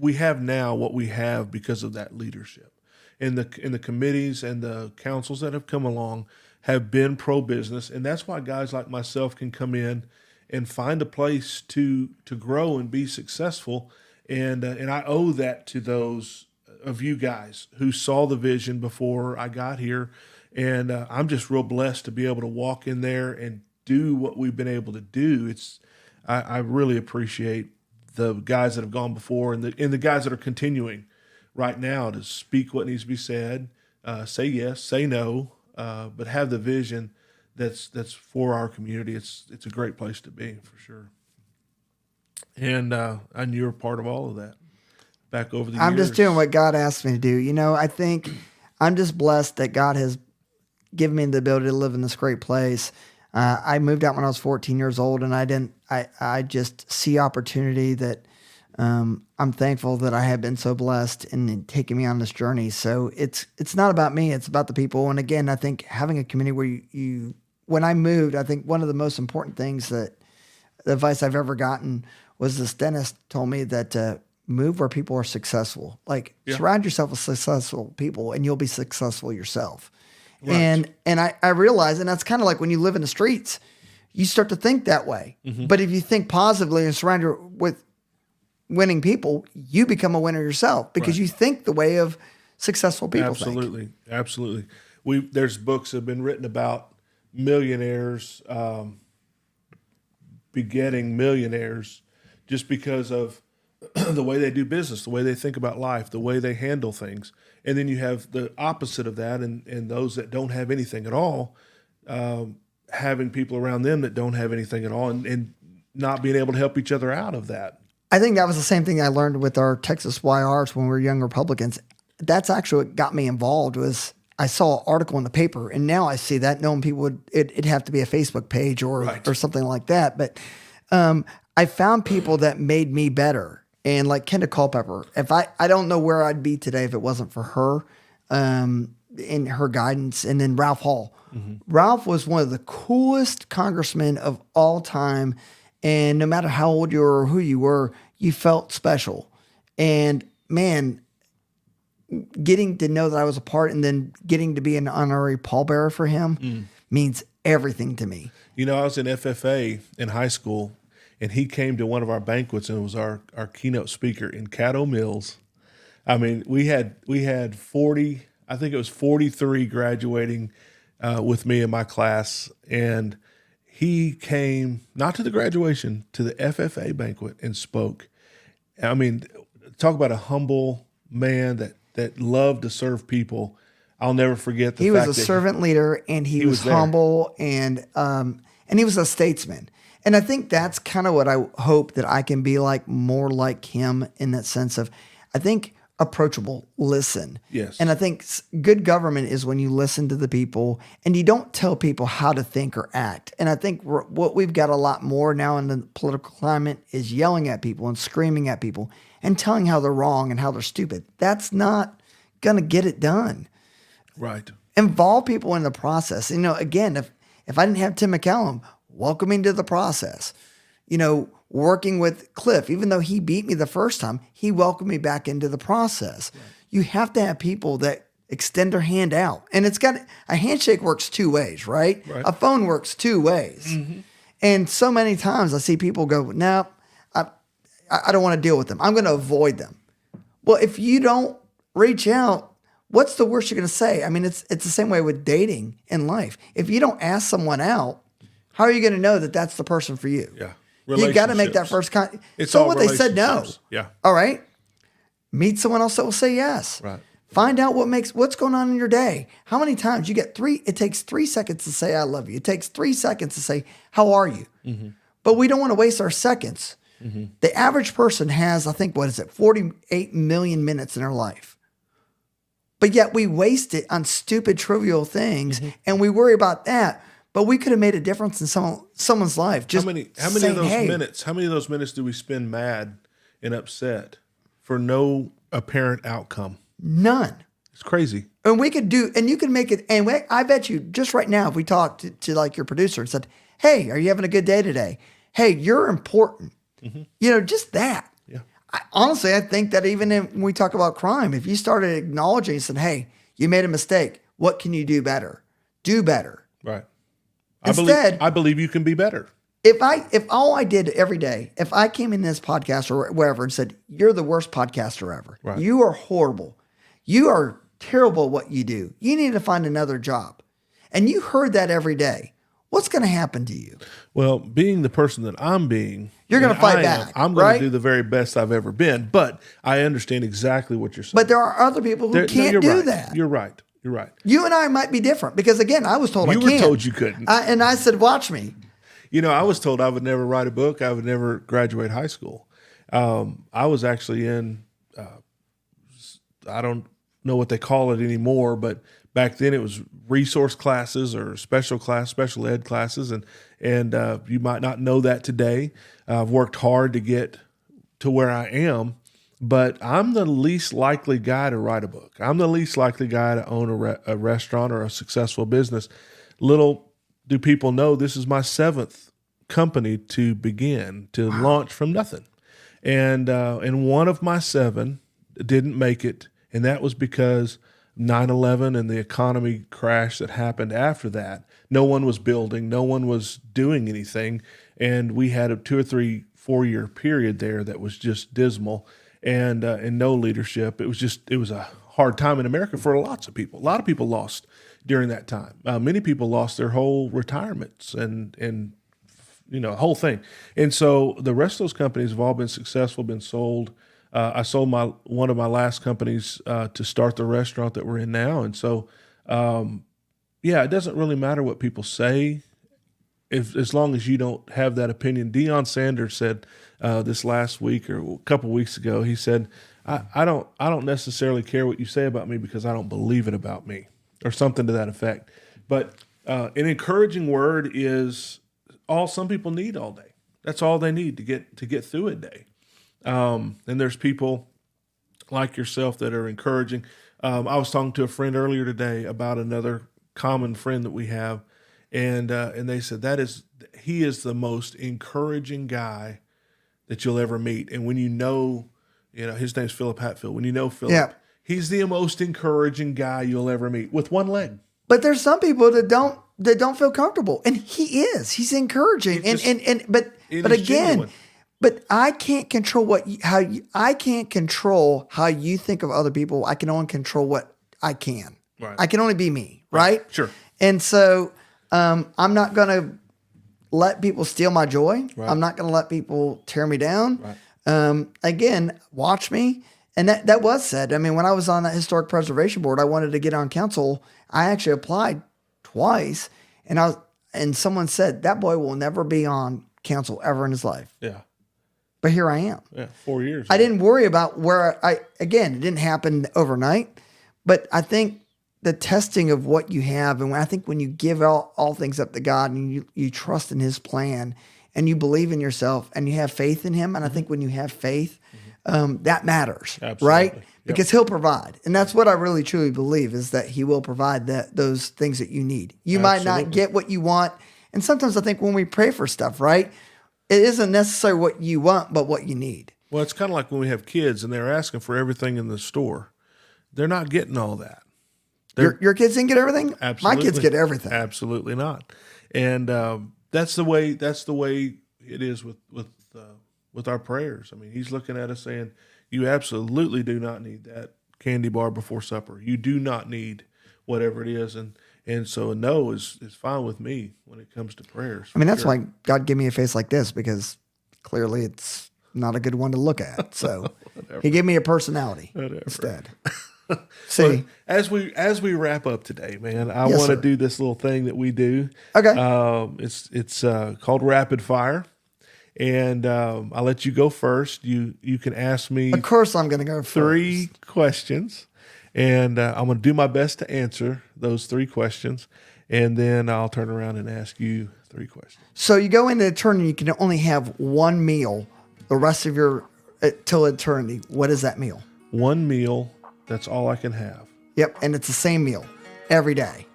Speaker 1: we have now what we have because of that leadership. And the committees and the councils that have come along have been pro-business, and that's why guys like myself can come in and find a place to grow and be successful. And I owe that to those of you guys who saw the vision before I got here. And I'm just real blessed to be able to walk in there and do what we've been able to do. I really appreciate the guys that have gone before and the guys that are continuing right now to speak what needs to be said, say yes, say no, but have the vision that's for our community. It's a great place to be for sure. And you're a part of all of that. Back over the years.
Speaker 2: I'm just doing what God asked me to do. I think I'm just blessed that God has given me the ability to live in this great place. I moved out when I was 14 years old, and I just see opportunity that I'm thankful that I have been so blessed in taking me on this journey. So it's not about me, it's about the people. And again, I think having a community where when I moved, I think one of the most important things that the advice I've ever gotten was this dentist told me that move where people are successful. Like surround yourself with successful people and you'll be successful yourself. Right. And I realize, and that's kind of like when you live in the streets, you start to think that way. Mm-hmm. But if you think positively and surround yourself with winning people, you become a winner yourself because you think the way of successful people.
Speaker 1: Absolutely. Think. Absolutely. There's books that have been written about millionaires begetting millionaires just because of the way they do business, the way they think about life, the way they handle things. And then you have the opposite of that, and those that don't have anything at all, having people around them that don't have anything at all, and not being able to help each other out of that.
Speaker 2: I think that was the same thing I learned with our Texas YRs when we were young Republicans. That's actually what got me involved. Was I saw an article in the paper, and now I see that knowing people it'd have to be a Facebook page or something like that. But I found people that made me better. And like Kenda Culpepper, I don't know where I'd be today if it wasn't for her in her guidance. And then Ralph Hall. Mm-hmm. Ralph was one of the coolest congressmen of all time. And no matter how old you were or who you were, you felt special. And man, getting to know that I was a part and then getting to be an honorary pallbearer for him means everything to me.
Speaker 1: You know, I was in FFA in high school, and he came to one of our banquets and was our keynote speaker in Caddo Mills. I mean, we had 40, I think it was 43 graduating with me in my class, and he came not to the graduation, to the FFA banquet and spoke. I mean, talk about a humble man that loved to serve people. I'll never forget the fact that
Speaker 2: he was a servant leader, and he was humble, and he was a statesman. And I think that's kind of what I hope that I can be like, more like him in that sense of, I think, approachable, listen.
Speaker 1: Yes.
Speaker 2: And I think good government is when you listen to the people and you don't tell people how to think or act. And I think what we've got a lot more now in the political climate is yelling at people and screaming at people and telling how they're wrong and how they're stupid. That's not going to get it done.
Speaker 1: Right.
Speaker 2: Involve people in the process. You know, again, if I didn't have Tim McCallum welcoming to the process, you know, working with Cliff, even though he beat me the first time, he welcomed me back into the process. Right. You have to have people that extend their hand out. And a handshake works two ways, right? A phone works two ways. Mm-hmm. And so many times I see people go, no, I don't want to deal with them. I'm going to avoid them. Well, if you don't reach out, what's the worst you're going to say? I mean, it's the same way with dating in life. If you don't ask someone out, how are you going to know that that's the person for you?
Speaker 1: Yeah.
Speaker 2: You got to make that first contact. So what, they said no.
Speaker 1: Yeah.
Speaker 2: All right. Meet someone else that will say yes.
Speaker 1: Right.
Speaker 2: Find out what's going on in your day. How many times you get it takes 3 seconds to say, I love you. It takes 3 seconds to say, how are you? Mm-hmm. But we don't want to waste our seconds. Mm-hmm. The average person has, I think, 48 million minutes in their life. But yet we waste it on stupid, trivial things. Mm-hmm. And we worry about that. But we could have made a difference in someone's life. Just
Speaker 1: how many of those minutes? How many of those minutes do we spend mad and upset for no apparent outcome?
Speaker 2: None.
Speaker 1: It's crazy.
Speaker 2: And we could and you can make it. And I bet you, just right now, if we talked to like your producer and said, "Hey, are you having a good day today? Hey, you're important." Mm-hmm. You know, just that.
Speaker 1: Yeah.
Speaker 2: Honestly, I think that even when we talk about crime, if you started acknowledging and said, "Hey, you made a mistake. What can you do better? Do better."
Speaker 1: Right.
Speaker 2: Instead,
Speaker 1: I believe you can be better.
Speaker 2: If all I did every day, if I came in this podcast or wherever and said, "You're the worst podcaster ever. Right. You are horrible. You are terrible at what you do. You need to find another job." And you heard that every day. What's going to happen to you?
Speaker 1: Well, being the person that I'm being,
Speaker 2: you're going to fight back.
Speaker 1: I'm going to do the very best I've ever been. But I understand exactly what you're saying.
Speaker 2: But there are other people who can't do that.
Speaker 1: You're right. You're right.
Speaker 2: You and I might be different because, again, I was told I can't.
Speaker 1: You were told you couldn't.
Speaker 2: And I said, watch me.
Speaker 1: You know, I was told I would never write a book. I would never graduate high school. I was actually in, I don't know what they call it anymore, but back then it was resource classes or special ed classes, and you might not know that today. I've worked hard to get to where I am, but I'm the least likely guy to write a book. I'm the least likely guy to own a restaurant or a successful business. Little do people know this is my 7th company to begin, to launch from nothing. And one of my 7 didn't make it, and that was because 9/11 and the economy crash that happened after that. No one was building, no one was doing anything, and we had a 2 or 3, 4-year period there that was just dismal, and no leadership. It was a hard time in America for lots of people. A lot of people lost during that time. Many people lost their whole retirements and whole thing. And so the rest of those companies have all been successful, been sold. I sold one of my last companies to start the restaurant that we're in now. And so, it doesn't really matter what people say, as long as you don't have that opinion. Deion Sanders said this last week or a couple weeks ago, he said, I don't necessarily care what you say about me because I don't believe it about me, or something to that effect. But an encouraging word is all some people need all day. That's all they need to get through a day. And there's people like yourself that are encouraging. I was talking to a friend earlier today about another common friend that we have, and they said he is the most encouraging guy that you'll ever meet. And when his name's Philip Hatfield. When you know Philip, he's the most encouraging guy you'll ever meet with one leg.
Speaker 2: But there's some people that don't feel comfortable, and he is. He's encouraging, but again. Genuine. But I can't control I can't control how you think of other people. I can only control what I can.
Speaker 1: Right.
Speaker 2: I can only be me, right?
Speaker 1: Sure.
Speaker 2: And so I'm not going to let people steal my joy.
Speaker 1: Right.
Speaker 2: I'm not going to let people tear me down.
Speaker 1: Right.
Speaker 2: Again, watch me. And that was said. I mean, when I was on that historic preservation board, I wanted to get on council. I actually applied twice, and someone said that boy will never be on council ever in his life.
Speaker 1: Yeah.
Speaker 2: But here I am.
Speaker 1: Yeah, 4 years.
Speaker 2: I didn't worry about it didn't happen overnight, but I think the testing of what you have, and I think when you give all things up to God and you trust in his plan and you believe in yourself and you have faith in him, and I think when you have faith, that matters,
Speaker 1: absolutely.
Speaker 2: Right? Because he'll provide. And that's what I really truly believe, is that he will provide those things that you need. You might not get what you want. And sometimes I think when we pray for stuff, right, it isn't necessarily what you want, but what you need.
Speaker 1: Well, it's kind of like when we have kids and they're asking for everything in the store. They're not getting all that.
Speaker 2: Your kids didn't get everything?
Speaker 1: Absolutely.
Speaker 2: My kids get everything.
Speaker 1: Absolutely not. And that's the way it is with our prayers. I mean, he's looking at us saying, you absolutely do not need that candy bar before supper. You do not need whatever it is. And so a no is fine with me when it comes to prayers.
Speaker 2: I mean, that's why God gave me a face like this, because clearly it's not a good one to look at. So he gave me a personality instead. See,
Speaker 1: well, as we wrap up today, man, I want to do this little thing that we do.
Speaker 2: Okay.
Speaker 1: It's called Rapid Fire. And I'll let you go first. You can ask me.
Speaker 2: Of course I'm going to go first.
Speaker 1: 3 questions. And I'm going to do my best to answer those 3 questions. And then I'll turn around and ask you 3 questions.
Speaker 2: So you go into eternity, you can only have one meal the rest of your, till eternity. What is that meal?
Speaker 1: One meal. That's all I can have.
Speaker 2: Yep. And it's the same meal every day.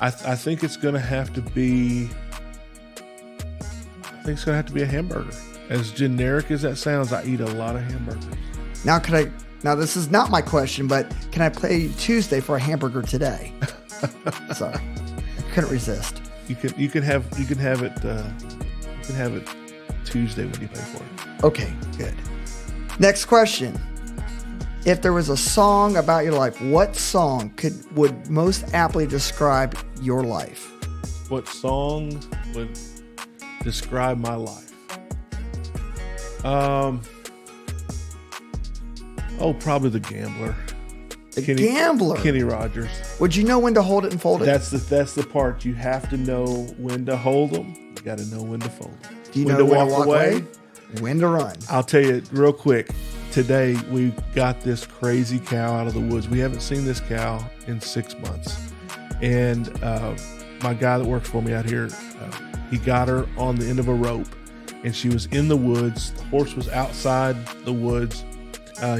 Speaker 1: I think it's going to have to be, a hamburger. As generic as that sounds, I eat a lot of hamburgers.
Speaker 2: Now this is not my question, but can I play you Tuesday for a hamburger today? Sorry. I couldn't resist.
Speaker 1: You can have it Tuesday when you pay for it.
Speaker 2: Okay, good. Next question. If there was a song about your life, what song would most aptly describe your life?
Speaker 1: What song would describe my life? Probably The Gambler.
Speaker 2: Gambler.
Speaker 1: Kenny Rogers.
Speaker 2: Would you know when to hold it and fold it?
Speaker 1: That's the part. You have to know when to hold them. You got to know when to fold them.
Speaker 2: Do you know when to walk away? When to run?
Speaker 1: I'll tell you real quick. today we got this crazy cow out of the woods. We haven't seen this cow in 6 months. And my guy that works for me out here, he got her on the end of a rope, and she was in the woods. The horse was outside the woods.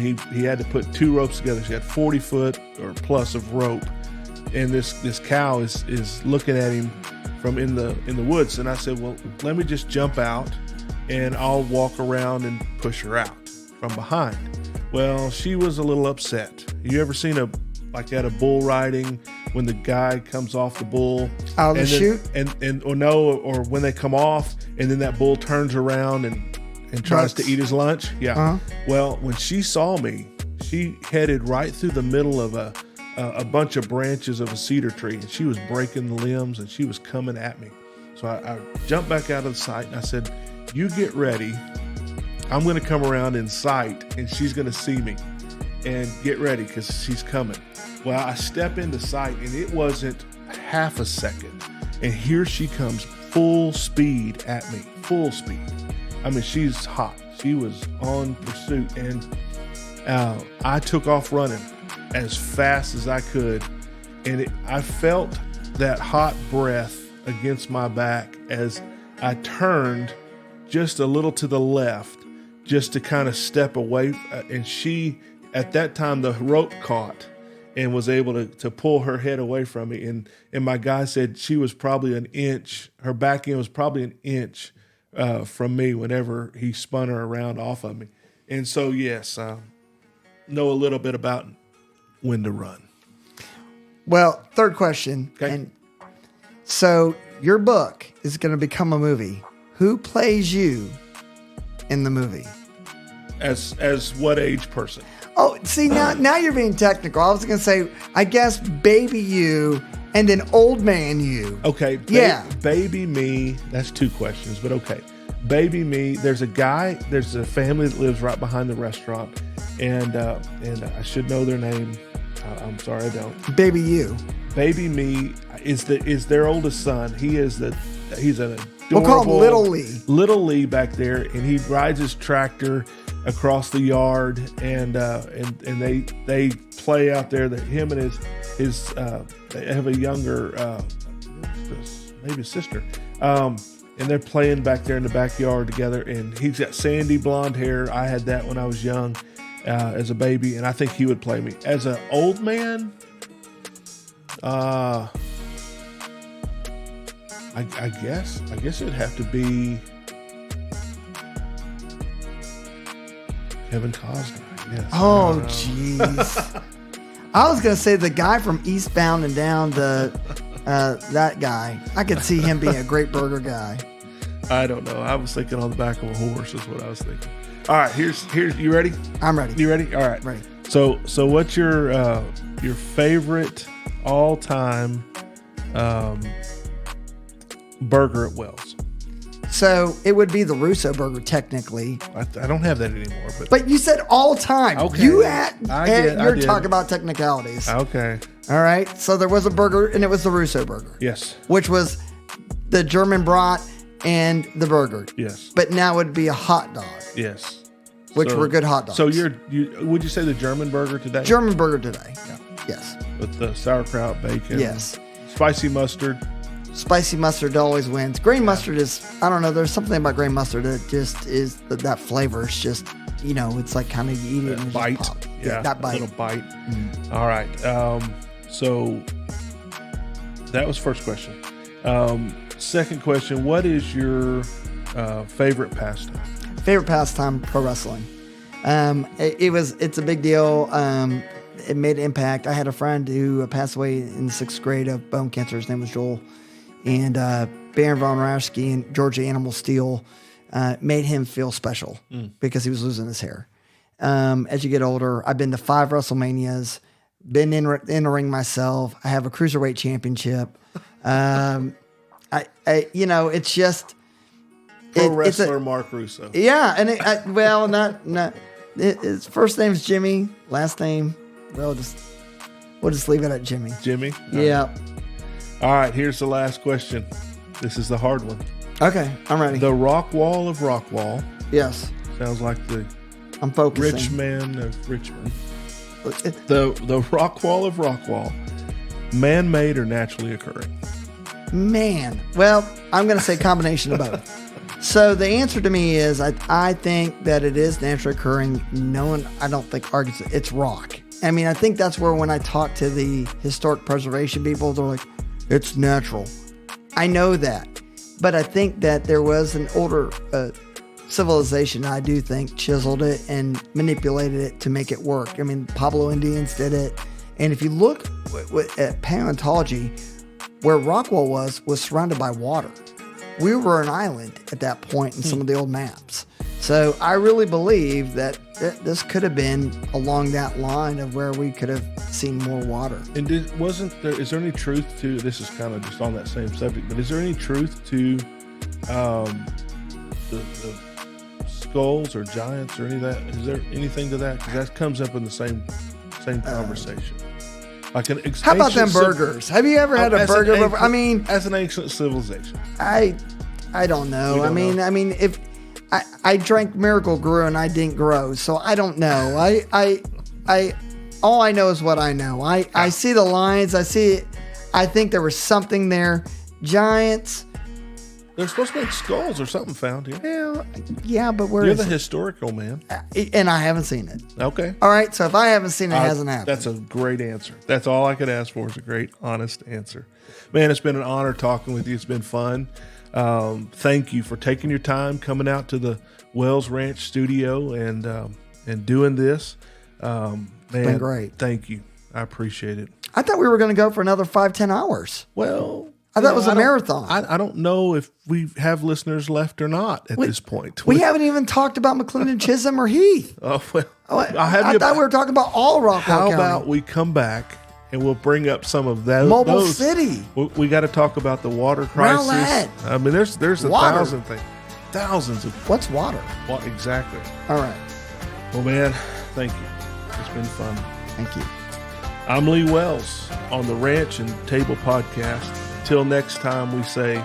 Speaker 1: He had to put 2 ropes together. She had 40 foot or plus of rope, and this cow is looking at him from in the woods. And I said, well, let me just jump out, and I'll walk around and push her out from behind. Well, she was a little upset. You ever seen at a bull riding, when the guy comes off the bull
Speaker 2: out of the chute,
Speaker 1: or when they come off and then that bull turns around and tries to eat his lunch? Yeah.
Speaker 2: Uh-huh.
Speaker 1: Well, when she saw me, she headed right through the middle of a bunch of branches of a cedar tree, and she was breaking the limbs, and she was coming at me. So I jumped back out of the sight, and I said, you get ready. I'm going to come around in sight, and she's going to see me, and get ready because she's coming. Well, I step into sight, and it wasn't half a second, and here she comes full speed at me, full speed. I mean, she's hot. She was on pursuit, and I took off running as fast as I could, and I felt that hot breath against my back as I turned just a little to the left, just to kind of step away, and she, at that time, the rope caught and was able to pull her head away from me. And my guy said she was probably an inch, her back end was probably an inch from me whenever he spun her around off of me. And so, yes, I know a little bit about when to run.
Speaker 2: Well, third question.
Speaker 1: Okay.
Speaker 2: And so your book is going to become a movie. Who plays you in the movie?
Speaker 1: As what age person?
Speaker 2: Oh, see, now you're being technical. I was going to say, I guess baby you and an old man you.
Speaker 1: Okay.
Speaker 2: Yeah.
Speaker 1: Baby me. That's 2 questions, but okay. Baby me. There's a family that lives right behind the restaurant, and I should know their name. I'm sorry, I don't.
Speaker 2: Baby you.
Speaker 1: Baby me is their oldest son. He's an adorable,
Speaker 2: We'll call him Little Lee.
Speaker 1: Little Lee back there, and he rides his tractor across the yard, and they play out there. That him and his they have a younger maybe a sister, and they're playing back there in the backyard together. And he's got sandy blonde hair. I had that when I was young, as a baby, and I think he would play me as an old man. I guess it'd have to be Kevin Costner. Yes.
Speaker 2: Oh, jeez. I was going to say the guy from Eastbound and Down, that guy. I could see him being a great burger guy.
Speaker 1: I don't know. I was thinking on the back of a horse is what I was thinking. All right, here's you ready?
Speaker 2: I'm ready.
Speaker 1: You ready? All right.
Speaker 2: Ready.
Speaker 1: So what's your favorite all-time burger at Wells?
Speaker 2: So it would be the Russo burger, technically.
Speaker 1: I don't have that anymore. But
Speaker 2: you said all time.
Speaker 1: Okay.
Speaker 2: You're talking about technicalities.
Speaker 1: Okay.
Speaker 2: All right. So there was a burger, and it was the Russo burger.
Speaker 1: Yes.
Speaker 2: Which was the German brat and the burger.
Speaker 1: Yes.
Speaker 2: But now it would be a hot dog.
Speaker 1: Yes.
Speaker 2: Which were good hot dogs.
Speaker 1: So would you say the German burger today?
Speaker 2: German burger today.
Speaker 1: Yeah.
Speaker 2: Yes.
Speaker 1: With the sauerkraut, bacon.
Speaker 2: Yes.
Speaker 1: Spicy mustard.
Speaker 2: Spicy mustard always wins. Grain mustard is, I don't know, there's something about grain mustard that just is, that flavor is just, it's like kind of you eat it and
Speaker 1: bite.
Speaker 2: Just pop.
Speaker 1: Yeah,
Speaker 2: that bite.
Speaker 1: A little bite. Mm-hmm. All right. So that was first question. Second question, what is your favorite pastime?
Speaker 2: Favorite pastime, pro wrestling. It's a big deal. It made an impact. I had a friend who passed away in 6th grade of bone cancer. His name was Joel. And Baron Von Raschke and Georgia Animal Steel made him feel special because he was losing his hair. As you get older, I've been to 5 WrestleManias, been in the ring myself. I have a cruiserweight championship. It's just
Speaker 1: Pro wrestler Mark Russo.
Speaker 2: Yeah, and his first name's Jimmy, last name, we'll just leave it at Jimmy.
Speaker 1: Jimmy?
Speaker 2: Yeah.
Speaker 1: All right, here's the last question. This is the hard one.
Speaker 2: Okay, I'm ready.
Speaker 1: The Rockwall of Rockwall.
Speaker 2: Yes.
Speaker 1: Sounds like the
Speaker 2: I'm focusing.
Speaker 1: Rich man of Richmond. The Rockwall of Rockwall, man-made or naturally occurring?
Speaker 2: Man. Well, I'm going to say combination of both. So the answer to me is I think that it is naturally occurring. No one, I don't think argues it's rock. I mean, I think that's where when I talk to the historic preservation people, they're like, it's natural. I know that. But I think that there was an older civilization, I do think, chiseled it and manipulated it to make it work. I mean, Pueblo Indians did it. And if you look at paleontology, where Rockwall was surrounded by water. We were an island at that point in some of the old maps. So I really believe that this could have been along that line of where we could have seen more water.
Speaker 1: And is there any truth to, this is kind of just on that same subject, but is there any truth to the skulls or giants or any of that? Is there anything to that? Because that comes up in the same conversation. Like
Speaker 2: how about them burgers? Have you ever had a burger? I mean,
Speaker 1: as an ancient civilization,
Speaker 2: I don't know. I mean, if I drank Miracle Brew and I didn't grow, so I don't know. I all I know is what I know. I see the lines. I see it. I think there was something there. Giants.
Speaker 1: There's supposed to be skulls or something found here.
Speaker 2: Yeah, but where
Speaker 1: You're
Speaker 2: is
Speaker 1: the
Speaker 2: it?
Speaker 1: Historical man.
Speaker 2: And I haven't seen it.
Speaker 1: Okay.
Speaker 2: All right, so if I haven't seen it, it hasn't happened.
Speaker 1: That's a great answer. That's all I could ask for is a great, honest answer. Man, it's been an honor talking with you. It's been fun. Thank you for taking your time, coming out to the Wells Ranch studio and doing this. Man, it's
Speaker 2: been great.
Speaker 1: Thank you. I appreciate it.
Speaker 2: I thought we were going to go for another 5-10 hours.
Speaker 1: Well,
Speaker 2: I thought it was a marathon.
Speaker 1: I don't know if we have listeners left or not at this point.
Speaker 2: We haven't even talked about McLean and Chisholm or Heath.
Speaker 1: Oh, well,
Speaker 2: I thought we were talking about all Rockwall County.
Speaker 1: How about we come back and we'll bring up some of those.
Speaker 2: Mobile City.
Speaker 1: We got to talk about the water crisis.
Speaker 2: Rowlett.
Speaker 1: I mean, there's a
Speaker 2: water.
Speaker 1: thousand things. Thousands of.
Speaker 2: What's water?
Speaker 1: What exactly?
Speaker 2: All right.
Speaker 1: Well, man, thank you. It's been fun.
Speaker 2: Thank you.
Speaker 1: I'm Lee Wells on the Ranch and Table Podcast. Till next time, we say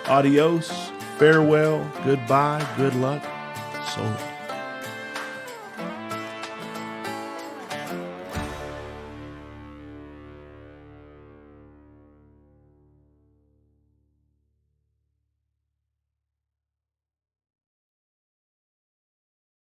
Speaker 1: adios, farewell, goodbye, good luck, so long.